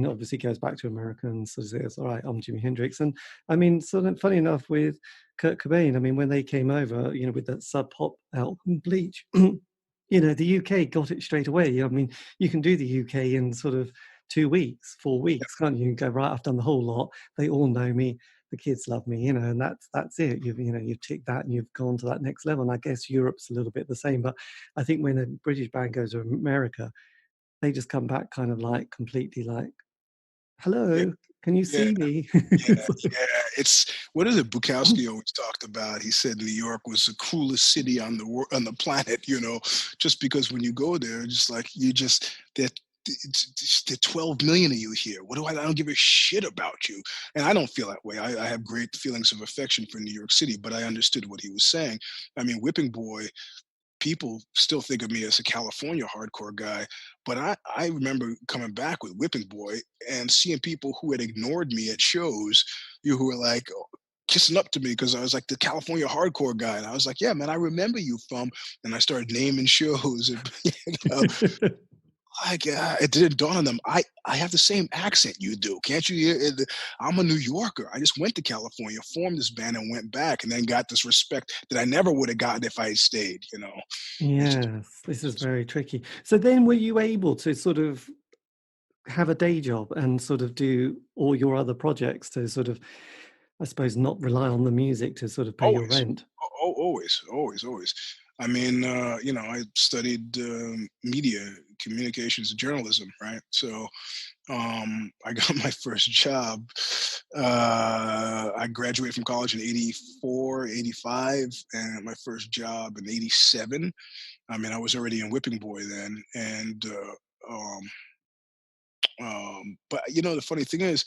obviously goes back to America and sort of says, "All right, I'm Jimi Hendrix." And I mean, sort of funny enough with Kurt Cobain, I mean, when they came over, with that Sub Pop album Bleach, the UK got it straight away. I mean, you can do the UK in sort of 2 weeks, 4 weeks, can't you? You can go, "Right, I've done the whole lot. They all know me. The kids love me," and that's it. You've ticked that and you've gone to that next level. And I guess Europe's a little bit the same. But I think when a British band goes to America, they just come back kind of like completely like, Yeah, "Hello, can you yeah, see me?" yeah, yeah. It's what is it? Bukowski always talked about. He said New York was the coolest city on the planet. Just because when you go there, just like that. The 12 million of you here. What do I don't give a shit about you. And I don't feel that way. I have great feelings of affection for New York City, but I understood what he was saying. I mean, Whipping Boy, people still think of me as a California hardcore guy, but I remember coming back with Whipping Boy and seeing people who had ignored me at shows, who were like kissing up to me because I was like the California hardcore guy. And I was like, "Yeah, man, I remember you from," and I started naming shows. And, like, it didn't dawn on them. I have the same accent you do. Can't you hear it? I'm a New Yorker. I just went to California, formed this band, and went back, and then got this respect that I never would have gotten if I had stayed. It's just, Yes, this is very tricky. So then were you able to sort of have a day job and sort of do all your other projects to sort of, I suppose, not rely on the music to sort of pay your always, rent? always, always, always. I mean, I studied media, communications, and journalism, right? So I got my first job. I graduated from college in 84, 85, and my first job in 87. I mean, I was already in Whipping Boy then. And, but the funny thing is,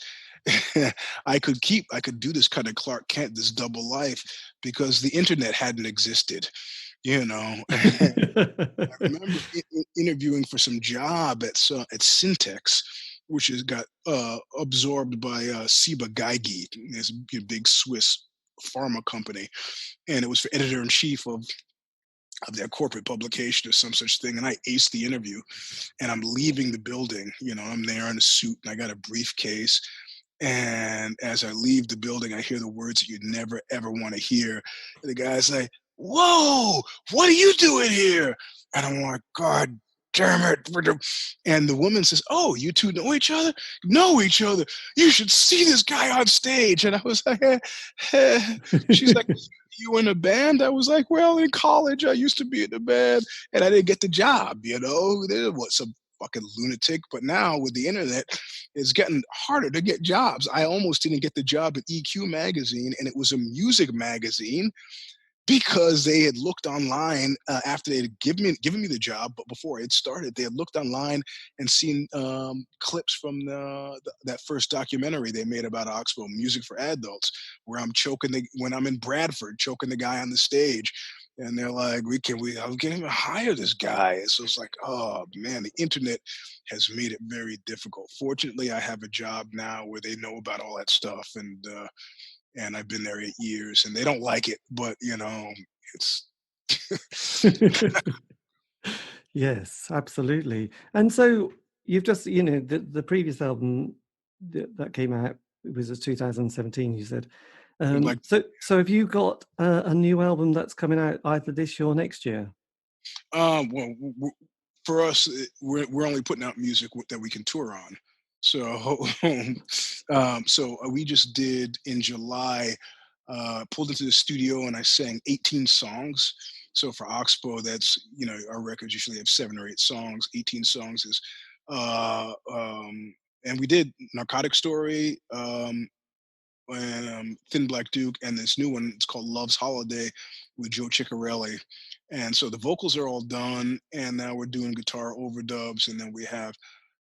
I could do this kind of Clark Kent, this double life, because the internet hadn't existed, you know. I remember interviewing for some job at Syntex, which has got absorbed by Ciba Geigy, this big Swiss pharma company, and it was for editor in chief of their corporate publication or some such thing. And I aced the interview, and I'm leaving the building. I'm there in a suit, and I got a briefcase. And as I leave the building, I hear the words that you never ever want to hear. And the guy's like, "Whoa, what are you doing here?" And I'm like, "God damn it." And the woman says, "Oh, you two know each other? Know each other. You should see this guy on stage." And I was like, She's like, "You in a band?" I was like, "Well, in college, I used to be in a band, and I didn't get the job, There was some fucking lunatic. But now with the internet, it's getting harder to get jobs. I almost didn't get the job at EQ magazine, and it was a music magazine because they had looked online after they had given me the job, but before it started, they had looked online and seen clips from that first documentary they made about Oxbow, Music for Adults, where when I'm in Bradford, choking the guy on the stage. And they're like, I can't even hire this guy. So it's like, oh man, the internet has made it very difficult. Fortunately, I have a job now where they know about all that stuff, and I've been there 8 years, and they don't like it, but it's Yes, absolutely. And so you've just, the previous album that came out, it was 2017, you said. like, So have you got a new album that's coming out either this year or next year? well, for us, we're only putting out music that we can tour on. So, we just did in July, pulled into the studio and I sang 18 songs. So for Oxbow, that's our records usually have 7 or 8 songs. 18 songs is, and we did Narcotic Story, Thin Black Duke, and this new one. It's called Love's Holiday with Joe Ciccarelli. And so the vocals are all done, and now we're doing guitar overdubs, and then we have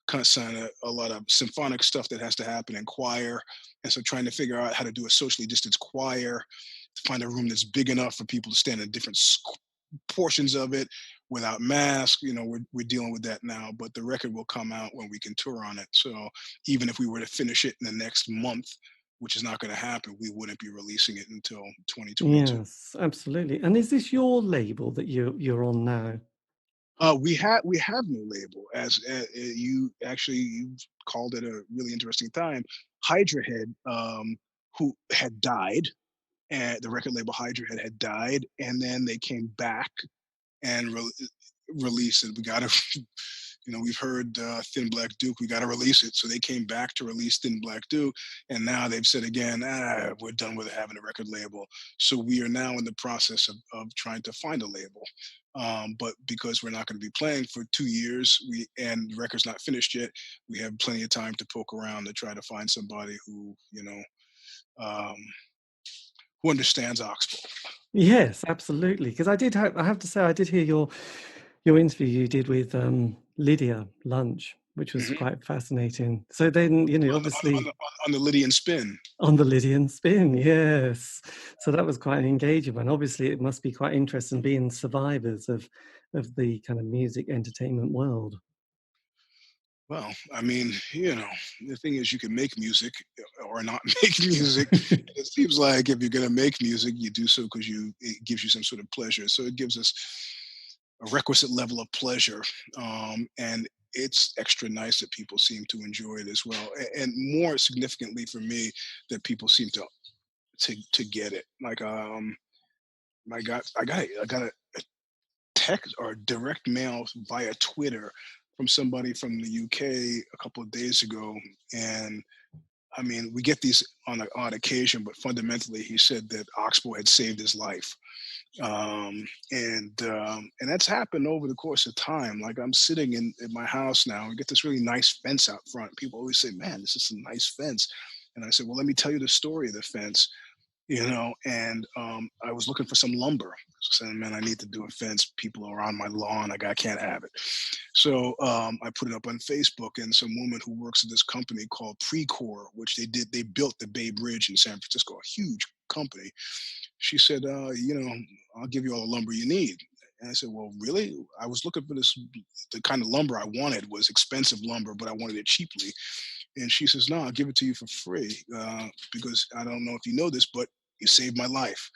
kind of a lot of symphonic stuff that has to happen in choir. And so trying to figure out how to do a socially distanced choir, to find a room that's big enough for people to stand in different portions of it without masks. We're dealing with that now, but the record will come out when we can tour on it. So even if we were to finish it in the next month, which is not going to happen, we wouldn't be releasing it until 2022. Yes, absolutely. And is this your label that you're on now? We have no label, as you called it a really interesting time. Hydra Head, who had died, and the record label Hydra Head had died, and then they came back and released it. We got to, we've heard Thin Black Duke. We got to release it. So they came back to release Thin Black Duke, and now they've said again, we're done with having a record label. So we are now in the process of trying to find a label. But because we're not going to be playing for 2 years, and the record's not finished yet, we have plenty of time to poke around to try to find somebody um, who understands Oxbow. Yes, absolutely. Because I have to say, I did hear your interview you did with Lydia Lunch, which was Mhm. quite fascinating. So then, obviously On the Lydian spin. on the Lydian spin, yes. So that was quite an engaging one. Obviously, it must be quite interesting being survivors of the kind of music entertainment world. Well, I mean, the thing is, you can make music or not make music. It seems like if you're going to make music, you do so because it gives you some sort of pleasure. So it gives us a requisite level of pleasure, and it's extra nice that people seem to enjoy it as well. And more significantly for me, that people seem to get it. Like, I got a text or direct mail via Twitter from somebody from the UK a couple of days ago, and I mean, we get these on an odd occasion, but fundamentally, he said that Oxbow had saved his life, and that's happened over the course of time. Like, I'm sitting in my house now, we get this really nice fence out front. People always say, "Man, this is a nice fence," and I said, "Well, let me tell you the story of the fence." And I was looking for some lumber. So saying, man, I need to do a fence. People are on my lawn. I can't have it. So I put it up on Facebook, and some woman who works at this company called Precor, which they built the Bay Bridge in San Francisco, a huge company. She said, I'll give you all the lumber you need. And I said, well, really? I was looking for the kind of lumber I wanted was expensive lumber, but I wanted it cheaply. And she says, no, I'll give it to you for free, because I don't know if you know this, but you saved my life.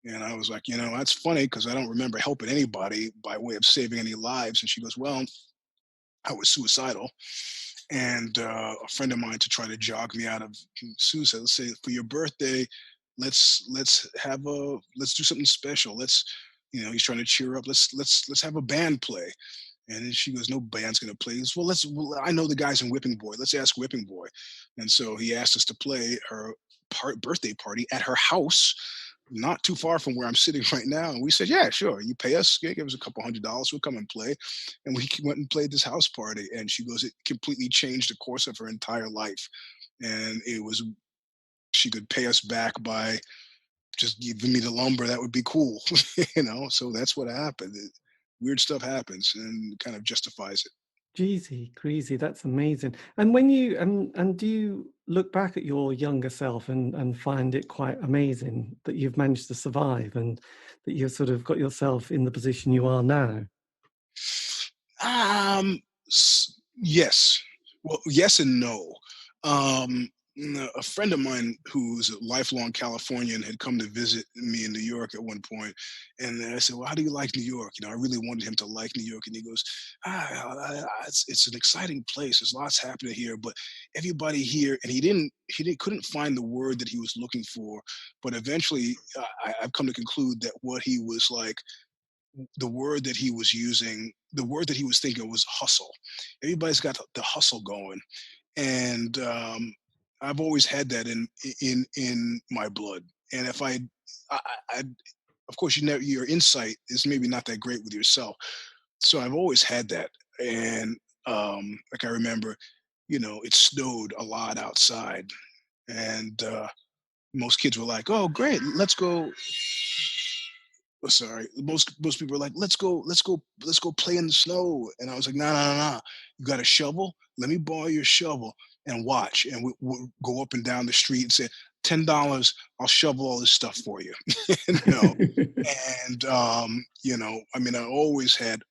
And I was like, that's funny because I don't remember helping anybody by way of saving any lives. And she goes, well, I was suicidal. And a friend of mine, to try to jog me out of suicide, let's say for your birthday, let's do something special. He's trying to cheer up. Let's have a band play. And then she goes, no band's going to play. He goes, well, I know the guys in Whipping Boy. Let's ask Whipping Boy. And so he asked us to play her birthday party at her house, not too far from where I'm sitting right now. And we said, yeah, sure. You pay us, give us a couple $100. We'll come and play. And we went and played this house party. And she goes, it completely changed the course of her entire life. And she could pay us back by just giving me the lumber. That would be cool. So that's what happened. Weird stuff happens and kind of justifies it. Jeezy, greasy, that's amazing. And when you and do you look back at your younger self and find it quite amazing that you've managed to survive and that you've sort of got yourself in the position you are now? Yes. Well, yes and no. A friend of mine who's a lifelong Californian had come to visit me in New York at one point, and then I said, "Well, how do you like New York?" I really wanted him to like New York, and he goes, "It's an exciting place. There's lots happening here, but everybody here." And he couldn't find the word that he was looking for, but eventually, I've come to conclude that what he was like the word that he was using, the word that he was thinking was hustle. Everybody's got the hustle going, and I've always had that in my blood. And if I of course, your insight is maybe not that great with yourself. So I've always had that, and like I remember, it snowed a lot outside, and most kids were like, "Oh, great, let's go." Oh, sorry. Most people are like, let's go play in the snow. And I was like, no, no, no, no. You got a shovel? Let me borrow your shovel and watch. And we'll go up and down the street and say, $10, I'll shovel all this stuff for you. No. And I mean, I always had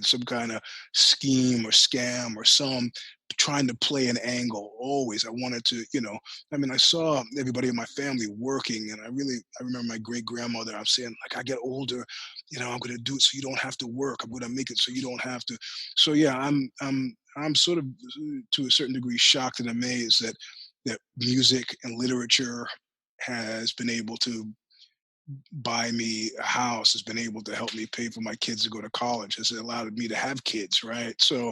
some kind of scheme or scam or some trying to play an angle. Always. I wanted to, I mean, I saw everybody in my family working, and I remember my great grandmother. I'm saying, like, I get older, I'm going to do it so you don't have to work. I'm going to make it so you don't have to. So yeah, I'm sort of to a certain degree shocked and amazed that music and literature has been able to buy me a house, has been able to help me pay for my kids to go to college, has allowed me to have kids, right? So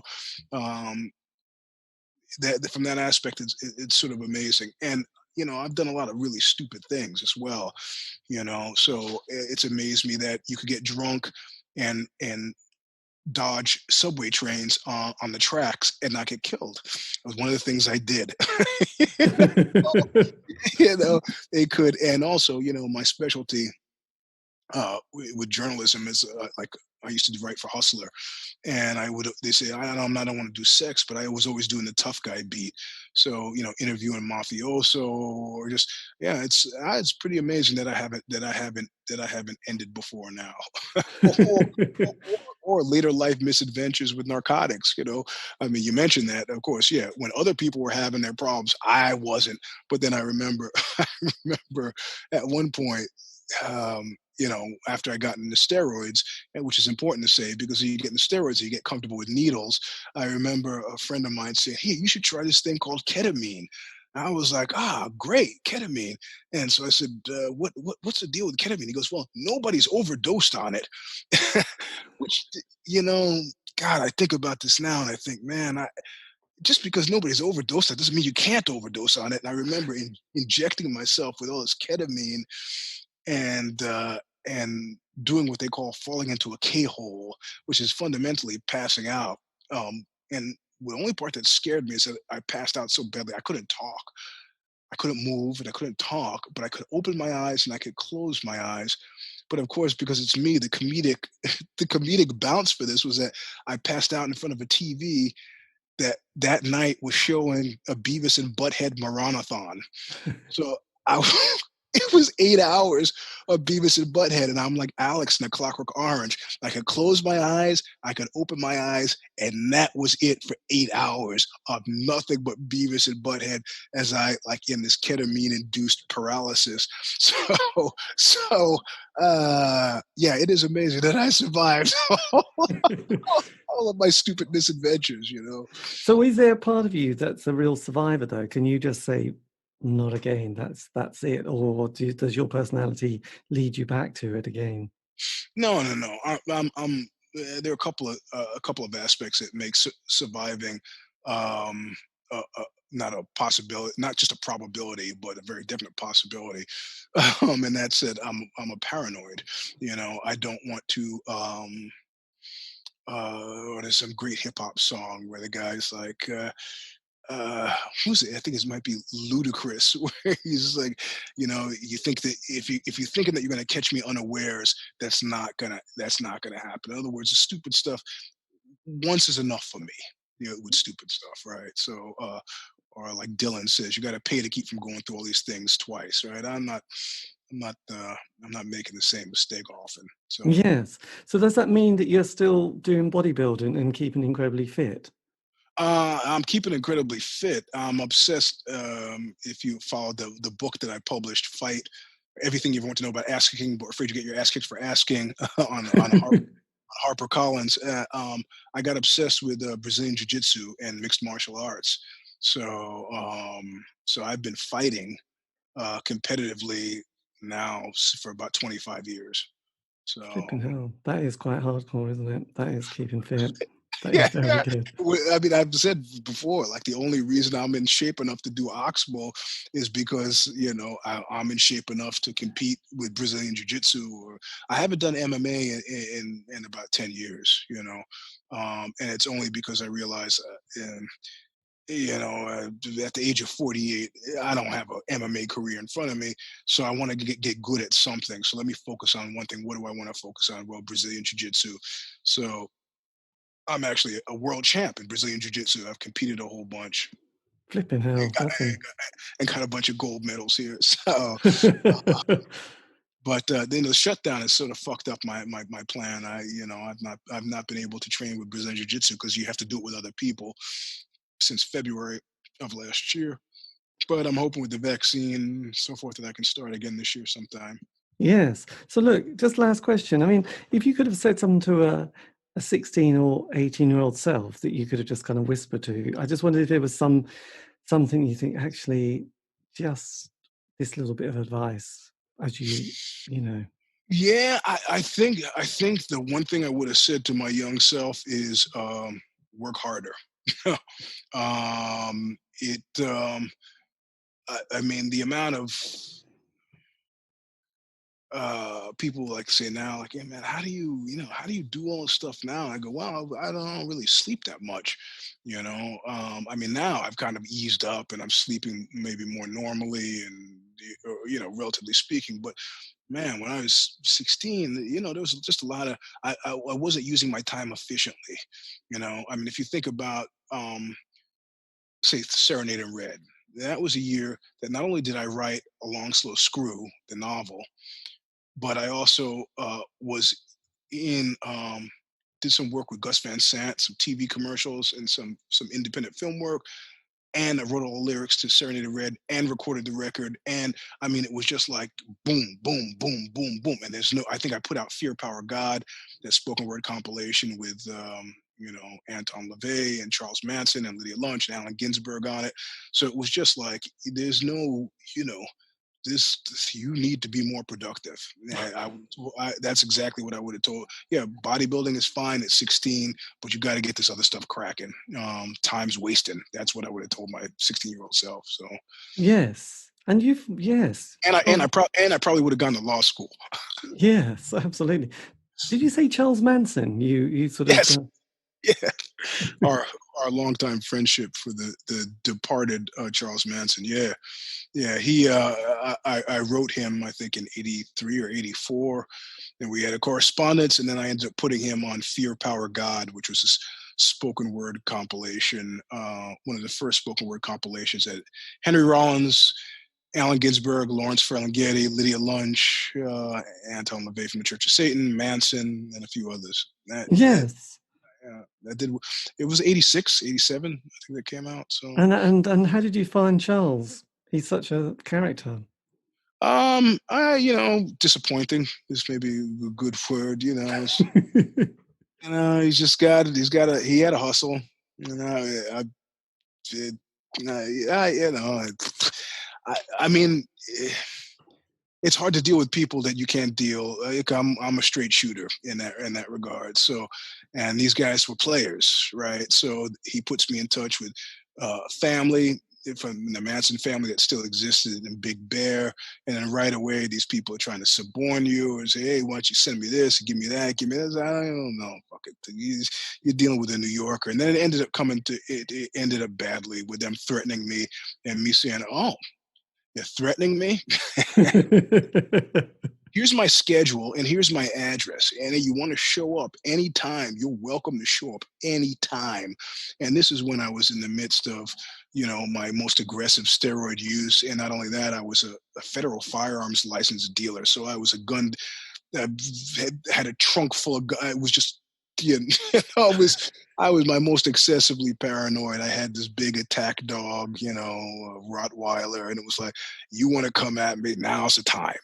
um, that from that aspect, it's sort of amazing. And I've done a lot of really stupid things as well. So it's amazed me that you could get drunk and dodge subway trains on the tracks and not get killed. It was one of the things I did. you know, they could, and also, my specialty with journalism is like I used to write for Hustler, and they say I don't want to do sex, but I was always doing the tough guy beat. So interviewing mafioso or just yeah, it's pretty amazing that I haven't ended before now, or, or later life misadventures with narcotics. I mean, you mentioned that, of course, yeah. When other people were having their problems, I wasn't. But then I remember, I remember at one point. After I got into steroids, and which is important to say because you get into steroids, you get comfortable with needles. I remember a friend of mine saying, "Hey, you should try this thing called ketamine." I was like, "Ah, great, ketamine." And so I said, "What's the deal with ketamine?" He goes, "Well, nobody's overdosed on it," which you know, God, I think about this now and I think, man, just because nobody's overdosed on it doesn't mean you can't overdose on it. And I remember injecting myself with all this ketamine and doing what they call falling into a K-hole, which is fundamentally passing out. And the only part that scared me is that I passed out so badly I couldn't talk. I couldn't move and I couldn't talk, but I could open my eyes and I could close my eyes. But of course, because it's me, the comedic the comedic bounce for this was that I passed out in front of a TV that night was showing a Beavis and Butthead Marathon. So I it was 8 hours of Beavis and Butthead, and I'm like Alex in A Clockwork Orange. I could close my eyes, I could open my eyes, and that was it for 8 hours of nothing but Beavis and Butthead as I like in this ketamine-induced paralysis. So yeah, it is amazing that I survived all of my stupid misadventures. So is there a part of you that's a real survivor though? Can you just say, not again, that's it? Or does your personality lead you back to it again? No, no, no. There are a couple of aspects that make surviving um, not a possibility, not just a probability, but a very definite possibility. And that said, I'm a paranoid. I don't want to. There's some great hip hop song where the guy's like. Who's it? I think it might be Ludacris, where he's like, you think that if you're thinking that you're gonna catch me unawares, that's not gonna happen. In other words, the stupid stuff once is enough for me. with stupid stuff, right? So, or like Dylan says, you got to pay to keep from going through all these things twice, right? I'm not making the same mistake often. So, Yes. So does that mean that you're still doing bodybuilding and keeping incredibly fit? I'm keeping incredibly fit. I'm obsessed. If you follow the book that I published, Fight Everything You Want to Know About Ass Kicking, but afraid to get your ass kicked for asking, on HarperCollins. I got obsessed with Brazilian Jiu-Jitsu and mixed martial arts. So I've been fighting competitively now for about 25 years. So Flipping hell. That is quite hardcore, isn't it? That is keeping fit. That is yeah, very yeah. good. I mean, I've said before, like the only reason I'm in shape enough to do Oxbow is because I'm in shape enough to compete with Brazilian Jiu-Jitsu. Or I haven't done MMA in about 10 years, and it's only because I realized, at the age of 48, I don't have an MMA career in front of me, so I want to get good at something. So let me focus on one thing. What do I want to focus on? Well, Brazilian Jiu-Jitsu. So I'm actually a world champ in Brazilian Jiu-Jitsu. I've competed a whole bunch Flipping hell. That's and got a bunch of gold medals here. So, but then the shutdown has sort of fucked up my plan. I've not been able to train with Brazilian Jiu-Jitsu because you have to do it with other people since February of last year. But I'm hoping with the vaccine and so forth that I can start again this year sometime. Yes. So look, just last question. I mean, if you could have said something to a 16 or 18-year-old self that you could have just kind of whispered to, I just wondered if there was something you think actually just this little bit of advice as you know. Yeah, I think the one thing I would have said to my young self is work harder. It I mean the amount of people like say now, like, hey man, how do you do all this stuff now? And I go, well, I don't really sleep that much, I mean, now I've kind of eased up and I'm sleeping maybe more normally and relatively speaking. But man, when I was 16, there was just a lot of I wasn't using my time efficiently. I mean, if you think about say Serenade in Red, that was a year that not only did I write A Long Slow Screw, the novel, but I also was in did some work with Gus Van Sant, some TV commercials and some independent film work. And I wrote all the lyrics to Serenade in Red and recorded the record. And I mean, it was just like boom, boom, boom, boom, boom. And I think I put out Fear, Power, God, that spoken word compilation with, Anton LaVey and Charles Manson and Lydia Lunch and Allen Ginsberg on it. So it was just like, there's no, this you need to be more productive. That's exactly what I would have told. Yeah, bodybuilding is fine at 16, but you got to get this other stuff cracking. Time's wasting. That's what I would have told my 16-year-old self. So yes, and yes, and I probably would have gone to law school. Yes, absolutely. Did you say Charles Manson? You sort of Yes, yeah. our longtime friendship for the departed Charles Manson. Yeah. Yeah, he. I wrote him, I think, in '83 or '84, and we had a correspondence. And then I ended up putting him on Fear, Power, God, which was this spoken word compilation, one of the first spoken word compilations that Henry Rollins, Allen Ginsberg, Lawrence Ferlinghetti, Lydia Lunch, Anton LaVey from the Church of Satan, Manson, and a few others. yes. That did. It was 86, 87, I think that came out. So And how did you find Charles? He's such a character. Disappointing is maybe a good word. He had a hustle. I did. I mean, it's hard to deal with people that you can't deal. Like I'm a straight shooter in that regard. So, and these guys were players, right? So he puts me in touch with family from the Manson family that still existed in Big Bear, and then right away these people are trying to suborn you and say, "Hey, why don't you send me this? Give me that. Give me this." I don't know. Fuck it. You're dealing with a New Yorker, and then it ended up badly with them threatening me and me saying, "Oh, you're threatening me." here's my schedule and here's my address. And you want to show up anytime, you're welcome to show up anytime. And this is when I was in the midst of, my most aggressive steroid use. And not only that, I was a federal firearms license dealer. So I was a gun, had a trunk full of guns. It was just, I was my most excessively paranoid. I had this big attack dog, a Rottweiler, and it was like, you want to come at me? Now's the time.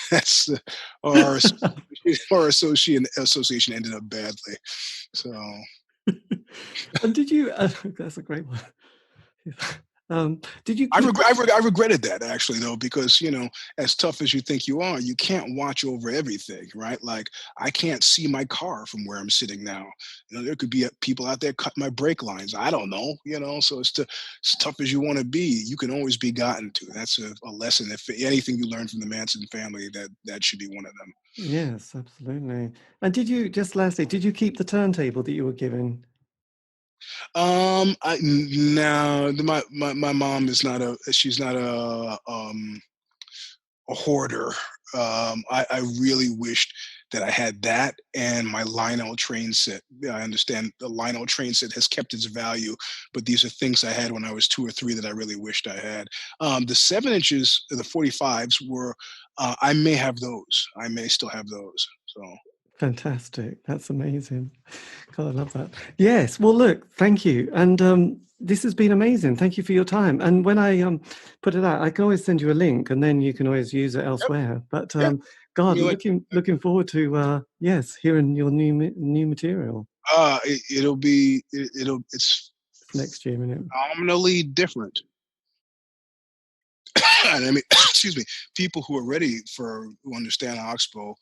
That's our association ended up badly. So, and did you? That's a great one. Did you? I regretted that, actually, though, because as tough as you think you are, you can't watch over everything, right? Like, I can't see my car from where I'm sitting now. There could be people out there cutting my brake lines. I don't know, So as tough as you want to be, you can always be gotten to. That's a lesson. If anything you learn from the Manson family, that should be one of them. Yes, absolutely. And did you, just lastly, did you keep the turntable that you were given? No, my mom is not she's not a hoarder. I really wished that I had that and my Lionel train set. I understand the Lionel train set has kept its value, but these are things I had when I was 2 or 3 that I really wished I had. The 7 inches, the 45s were, I may have those. I may still have those. So. Fantastic. That's amazing. God, I love that. Yes. Well, look, thank you. And this has been amazing. Thank you for your time. And when I put it out, I can always send you a link and then you can always use it elsewhere. Yep. But God, looking forward to hearing your new material. It's next year, isn't it? Phenomenally different. And I mean, excuse me, people who are ready who understand Oxbow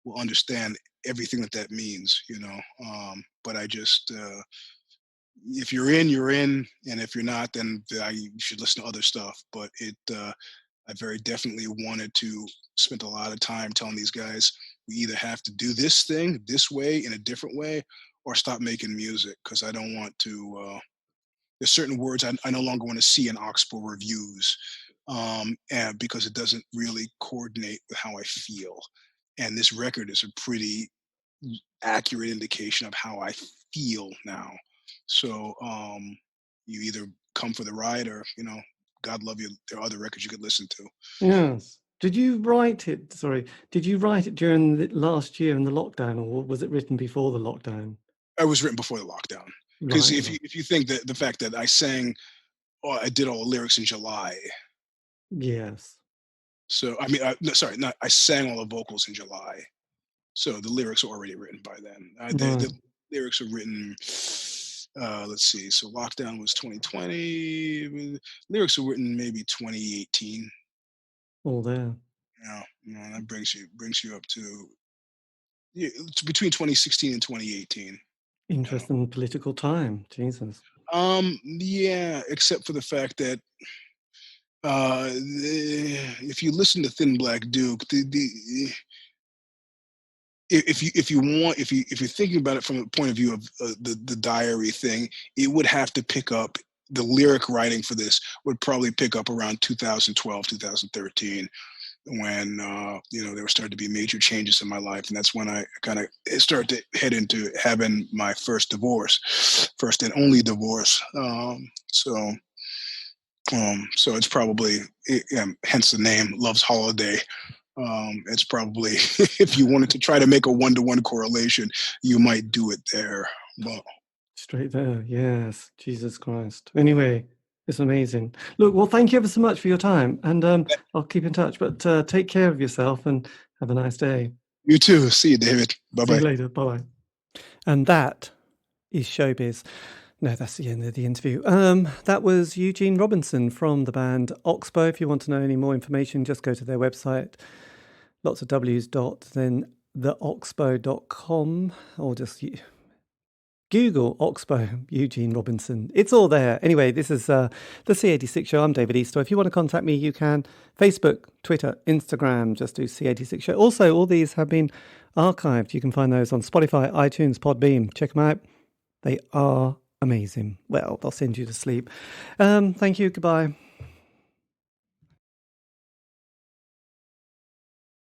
will understand everything that means, but I just, if you're in, you're in. And if you're not, then you should listen to other stuff. But I very definitely wanted to spend a lot of time telling these guys, we either have to do this thing this way in a different way or stop making music. Cause I don't want to, there's certain words I no longer want to see in Oxbow reviews. And because it doesn't really coordinate with how I feel. And this record is a pretty accurate indication of how I feel now. So you either come for the ride or, God love you. There are other records you could listen to. Yes. Did you write it during the last year in the lockdown, or was it written before the lockdown? It was written before the lockdown. Because if you think that the fact that I I did all the lyrics in July. Yes. So, I mean, I sang all the vocals in July. So the lyrics are already written by then. The lyrics are written, let's see. So lockdown was 2020. Lyrics are written maybe 2018. All there. Yeah, that brings you up to it's between 2016 and 2018. Interesting political time. Jesus. Yeah, except for the fact that if you listen to Thin Black Duke, if you're thinking about it from a point of view of the diary thing, it would have to pick up the lyric writing for this would probably pick up around 2012, 2013, when there were starting to be major changes in my life, and that's when I kind of started to head into having my first and only divorce. So it's probably hence the name Love's Holiday. It's probably, if you wanted to try to make a one-to-one correlation, you might do it there. But straight there, yes. Jesus Christ. Anyway, it's amazing. Look, well, thank you ever so much for your time, and I'll keep in touch. But take care of yourself and have a nice day. You too. See you, David. Bye-bye. See you later. Bye-bye. And that is Showbiz. No, that's the end of the interview. That was Eugene Robinson from the band Oxbow. If you want to know any more information, just go to their website. Lots of W's then theoxbow.com, or just Google Oxbow Eugene Robinson. It's all there. Anyway, this is the C86 Show. I'm David Eastaugh. If you want to contact me, you can. Facebook, Twitter, Instagram, just do C86 Show. Also, all these have been archived. You can find those on Spotify, iTunes, Podbean. Check them out. They are amazing. Well, they'll send you to sleep. Thank you. Goodbye.